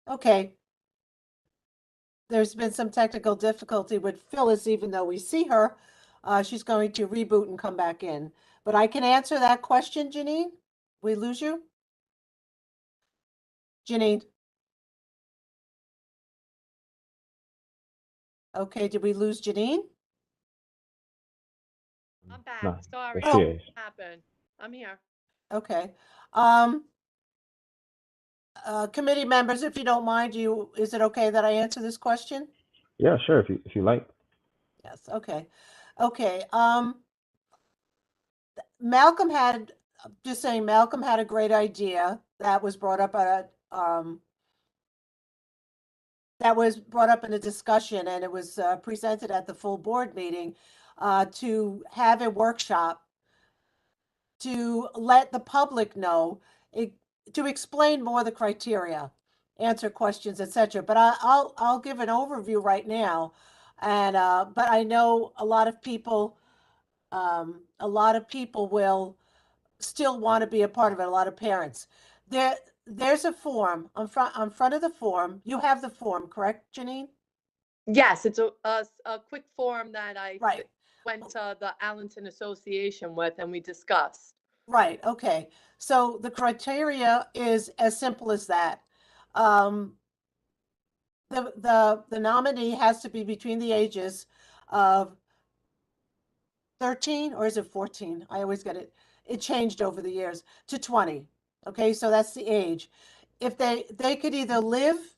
Okay. There's been some technical difficulty with Phyllis, even though we see her. She's going to reboot and come back in. But I can answer that question, Janine. We lose you? Janine? Okay, did we lose Janine? I'm back. No, Sorry. there she is. What happened? I'm here. Okay. Committee members, if you don't mind, is it okay that I answer this question? Yeah, sure, if you like. Yes, okay. Okay. Malcolm had a great idea that was brought up at in a discussion, and it was presented at the full board meeting to have a workshop to let the public know, to explain more the criteria. answer questions, etc. But I'll give an overview right now. And but I know a lot of people will still want to be a part of it. A lot of parents. There's a form on front of the form. You have the form, correct, Janine? Yes, it's a quick form that I Right. went to the Allenton Association with and we discussed. Right, okay. So the criteria is as simple as that. The nominee has to be between the ages of 13, or is it 14? I always get it. It changed over the years to 20. Okay, so that's the age. If they could either live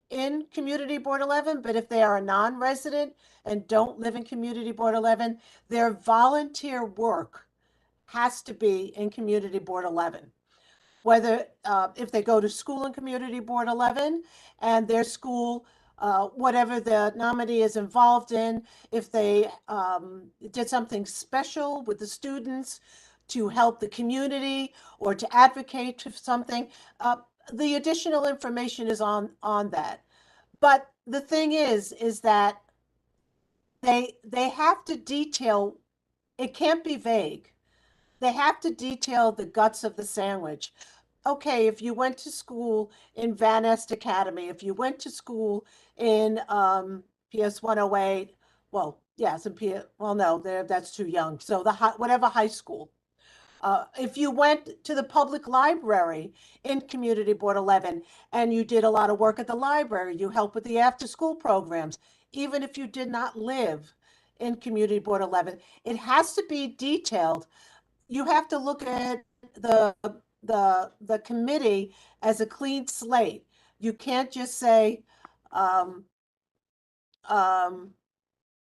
in Community Board 11, but if they are a non-resident and don't live in Community Board 11, their volunteer work has to be in Community Board 11. Whether if they go to school in Community Board 11 and their school, whatever the nominee is involved in, if they did something special with the students to help the community or to advocate for something, the additional information is on that. But the thing is that they have to detail, it can't be vague. They have to detail the guts of the sandwich. Okay, if you went to school in Van Nest Academy, if you went to school in PS 108, well, yes, and well, no, that's too young. So whatever high school. If you went to the public library in Community Board 11 and you did a lot of work at the library, you helped with the after-school programs, even if you did not live in Community Board 11, it has to be detailed. You have to look at the committee as a clean slate. You can't just say, I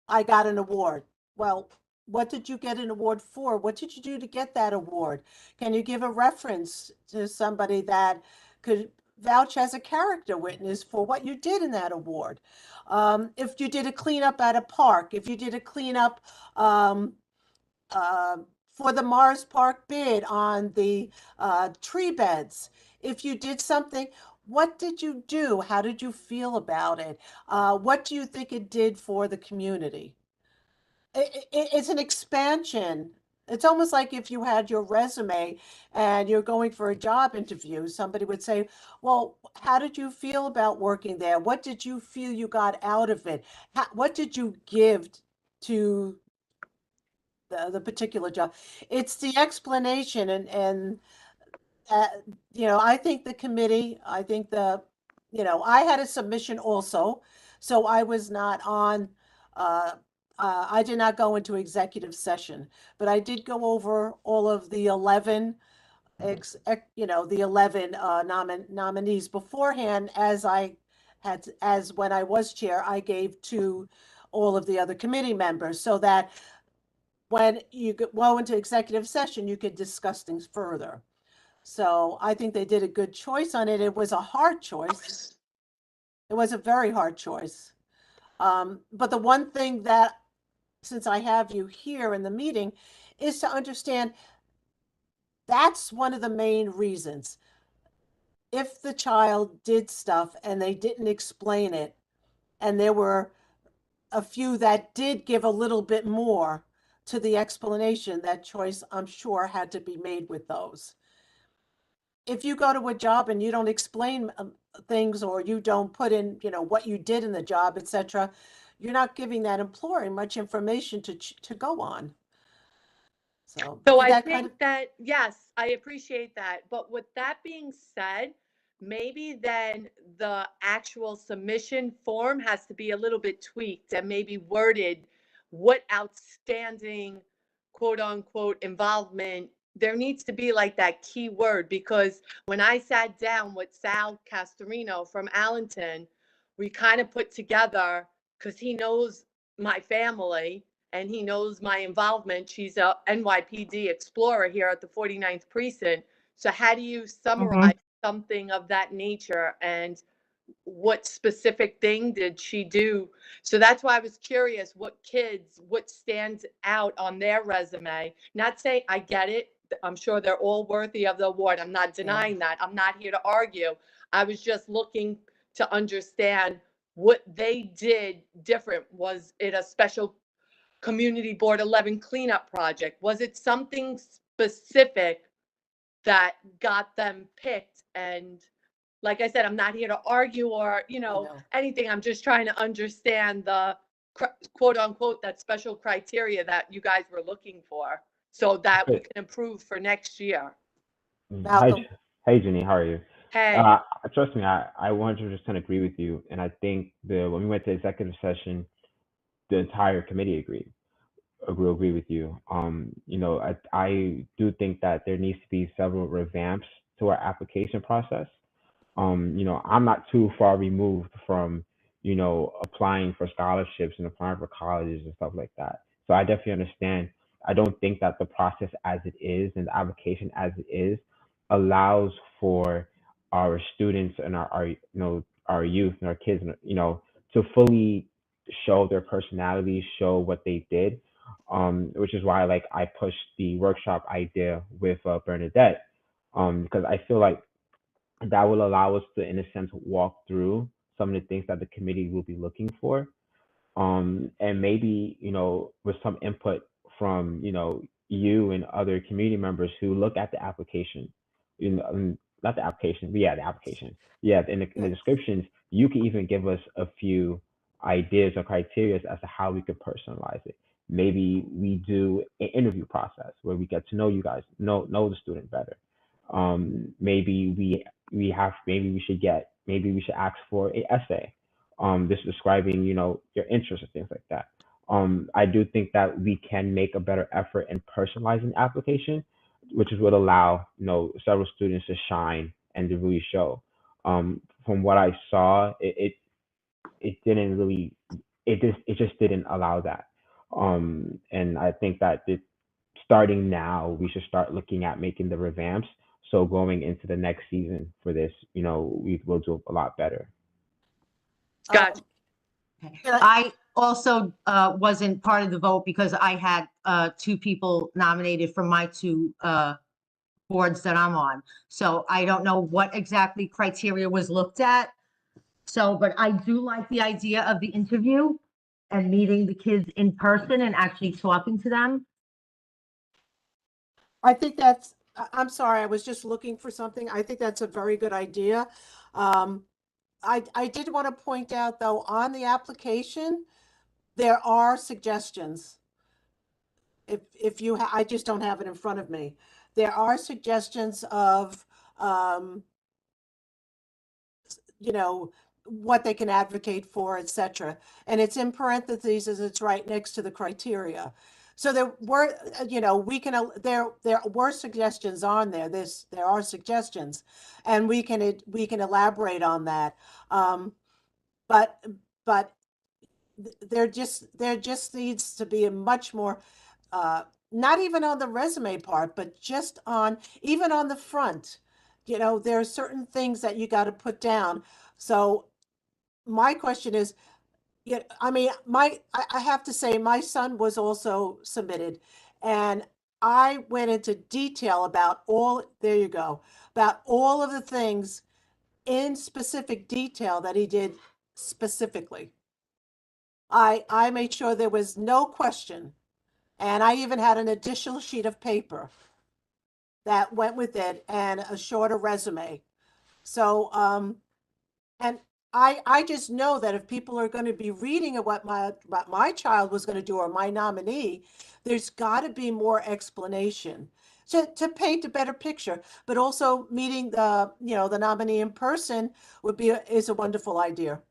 got an award. Well, what did you get an award for? What did you do to get that award? Can you give a reference to somebody that could vouch as a character witness for what you did in that award? If you did a cleanup at a park, if you did a cleanup for the Mars Park bid on the tree beds, if you did something, what did you do? How did you feel about it? What do you think it did for the community? It's an expansion. It's almost like if you had your resume and you're going for a job interview, somebody would say, well, how did you feel about working there? What did you feel you got out of it? What did you give to the particular job? It's the explanation and you know, I think the committee, I think I had a submission also, so I was not on, I did not go into executive session, but I did go over all of the 11, the 11 nominees beforehand, as when I was chair, I gave to all of the other committee members so that when you go into executive session, you could discuss things further. So I think they did a good choice on it. It was a hard choice. It was a very hard choice. But the one thing that, since I have you here in the meeting, is to understand that's one of the main reasons. If the child did stuff and they didn't explain it, and there were a few that did give a little bit more to the explanation, that choice, I'm sure, had to be made with those. If you go to a job and you don't explain things, or you don't put in, what you did in the job, etc., you're not giving that employer much information to go on. So I think that, yes, I appreciate that. But with that being said, maybe then the actual submission form has to be a little bit tweaked and maybe worded what outstanding, quote unquote, involvement. There needs to be like that key word, because when I sat down with Sal Castorino from Allenton, we kind of put together, because he knows my family and he knows my involvement. She's a NYPD explorer here at the 49th precinct. So how do you summarize something of that nature, and what specific thing did she do? So that's why I was curious what stands out on their resume. Not saying, I get it, I'm sure they're all worthy of the award. I'm not denying that. I'm not here to argue. I was just looking to understand what they did different. Was it a special Community Board 11 cleanup project? Was it something specific that got them picked? And like I said, I'm not here to argue or, anything. I'm just trying to understand the quote unquote, that special criteria that you guys were looking for so that we can improve for next year. Malcolm. Hey, Jenny, how are you? Hey. Trust me, I 100% agree with you. And I think when we went to executive session, the entire committee agree with you. I do think that there needs to be several revamps to our application process. I'm not too far removed from, applying for scholarships and applying for colleges and stuff like that. So I definitely understand. I don't think that the process as it is and the application as it is allows for our students and our youth and our kids, to fully show their personality, show what they did. Which is why I pushed the workshop idea with Bernadette, because I feel like that will allow us to, in a sense, walk through some of the things that the committee will be looking for, and maybe with some input from you and other community members who look at the application, not the application, but the application, in the descriptions, you can even give us a few ideas or criteria as to how we could personalize it. Maybe we do an interview process where we get to know you guys, know the student better. Maybe we should ask for an essay, just describing, your interests and things like that. I do think that we can make a better effort in personalizing the application, which is what allow, several students to shine and to really show. From what I saw, it didn't really, it just didn't allow that. And I think that starting now, we should start looking at making the revamps. So going into the next season for this, we will do a lot better. Gotcha. I also wasn't part of the vote because I had 2 people nominated from my 2 boards that I'm on. So I don't know what exactly criteria was looked at. So, but I do like the idea of the interview and meeting the kids in person and actually talking to them. I think I'm sorry, I was just looking for something. I think that's a very good idea. I did want to point out, though, on the application, there are suggestions. If you, I just don't have it in front of me. There are suggestions of, what they can advocate for, etc. And it's in parentheses as it's right next to the criteria. So there were, there were suggestions on there. There are suggestions, and we can elaborate on that. But there just needs to be a much more, not even on the resume part, but just even on the front. There are certain things that you got to put down. So my question is, I have to say my son was also submitted, and I went into detail about all of the things in specific detail that he did specifically. I made sure there was no question, and I even had an additional sheet of paper that went with it and a shorter resume. So, and I just know that if people are going to be reading what my child was going to do, or my nominee, there's got to be more explanation to paint a better picture. But also meeting the nominee in person is a wondrful idea.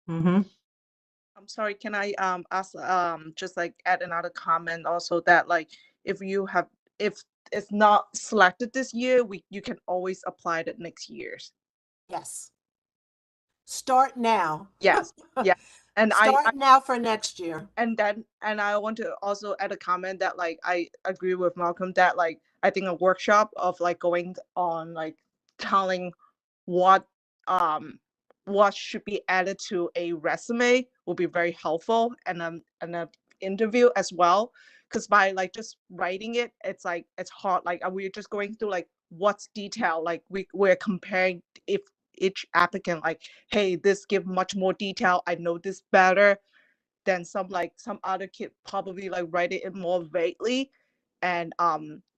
Mm-hmm. I'm sorry, can I ask just add another comment also, that if it's not selected this year, you can always apply it next year's. Yes. Start now. Yes. Yeah. And start now for next year. And I want to also add a comment that I agree with Malcolm that I think a workshop of going on telling what should be added to a resume will be very helpful, and an interview as well, because by just writing it, it's hard. We're just going through what's detailed, like we're comparing if each applicant like, hey, this give much more detail, I know this better than some other kid probably like write it in more vaguely. And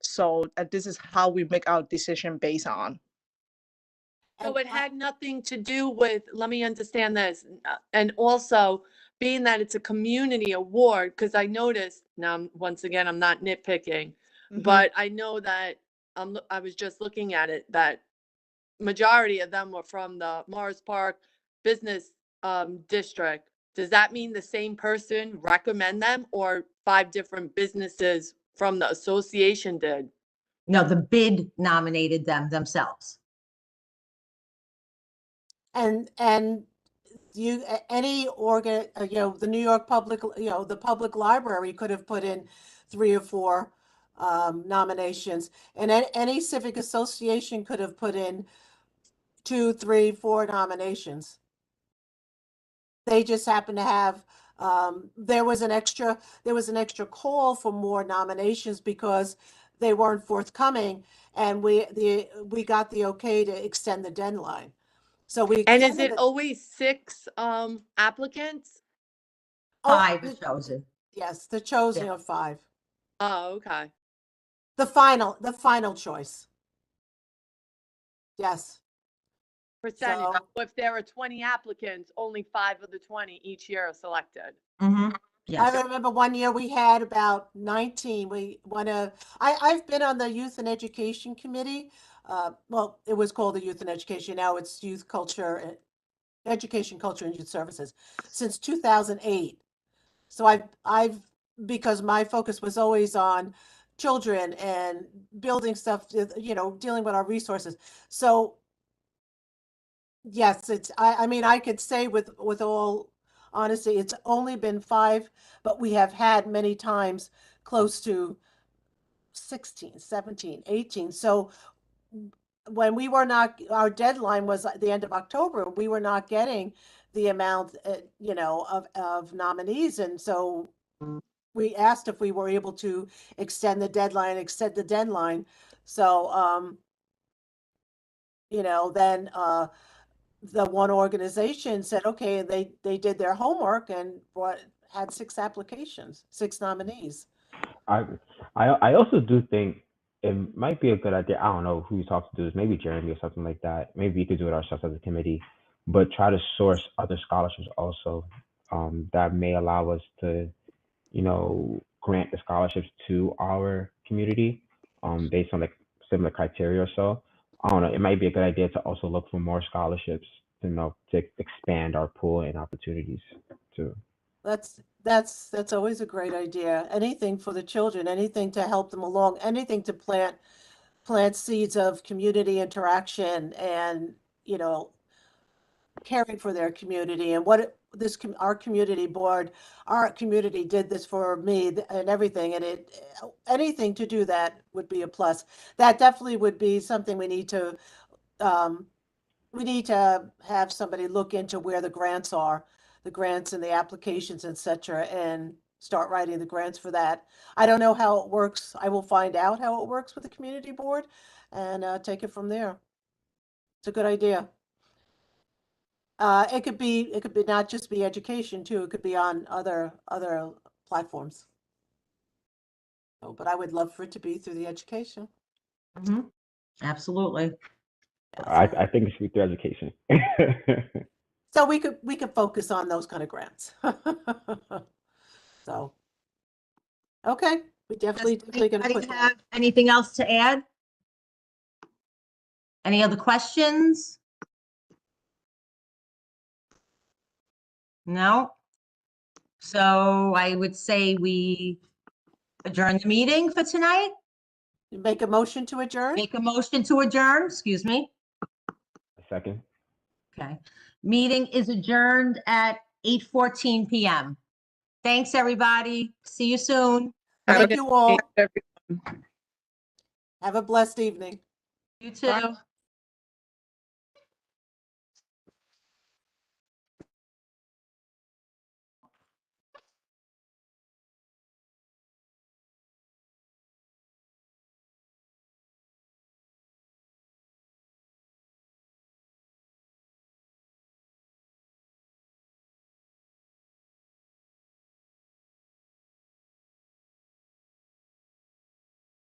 so this is how we make our decision based on. So it had nothing to do with, let me understand this, and also being that it's a community award, because I noticed, now, once again, I'm not nitpicking, but I know that, I was just looking at it, that majority of them were from the Morris Park Business District. Does that mean the same person recommend them, or 5 different businesses from the association did? No, the bid nominated them themselves. And you, any organ, the New York Public, the public library could have put in 3 or 4 nominations, and any civic association could have put in 2, 3, 4 nominations. They just happen to have, there was an extra call for more nominations because they weren't forthcoming, and we got the okay to extend the deadline. So we And is extended it always 6 applicants? 5 are chosen. Yes, the chosen of 5. Oh, okay. The final choice. Yes. Percentage. So- So if there are 20 applicants, only 5 of the 20 each year are selected. Yes. I remember one year we had about 19. I've been on the Youth and Education Committee. Well, it was called the Youth and Education. Now it's Youth Culture, Education, Culture, and Youth Services since 2008. So I've because my focus was always on children and building stuff, dealing with our resources. So yes, I mean, I could say with all honesty, it's only been 5, but we have had many times close to 16, 17, 18. So when we were not, our deadline was at the end of October, we were not getting the amount, of nominees. And so we asked if we were able to extend the deadline. So, then, the one organization said, okay, they did their homework and had 6 applications, 6 nominees. I also do think it might be a good idea. I don't know who you talk to do this, maybe Jeremy or something like that. Maybe we could do it ourselves as a committee, but try to source other scholarships also, that may allow us to, grant the scholarships to our community, based on like similar criteria or so. I don't know. It might be a good idea to also look for more scholarships to expand our pool and opportunities too. That's always a great idea. Anything for the children, anything to help them along, anything to plant seeds of community interaction and, caring for their community. And what our community board, our community did this for me and everything. And anything to do that would be a plus. That definitely would be something we need to have somebody look into where the grants are, the grants and the applications, etc., and start writing the grants for that. I don't know how it works. I will find out how it works with the community board and take it from there. It's a good idea. It could be not just be education too. It could be on other platforms. So, but I would love for it to be through the education. Absolutely. I think it should be through education. So we could focus on those kind of grants. So, okay, we definitely going to put Have anything else to add? Any other questions? No? So I would say we adjourn the meeting for tonight. Make a motion to adjourn? Make a motion to adjourn, excuse me. A second. Okay. Meeting is adjourned at 8:14 p.m. Thanks, everybody. See you soon. Thank you all. Have a blessed evening. You too.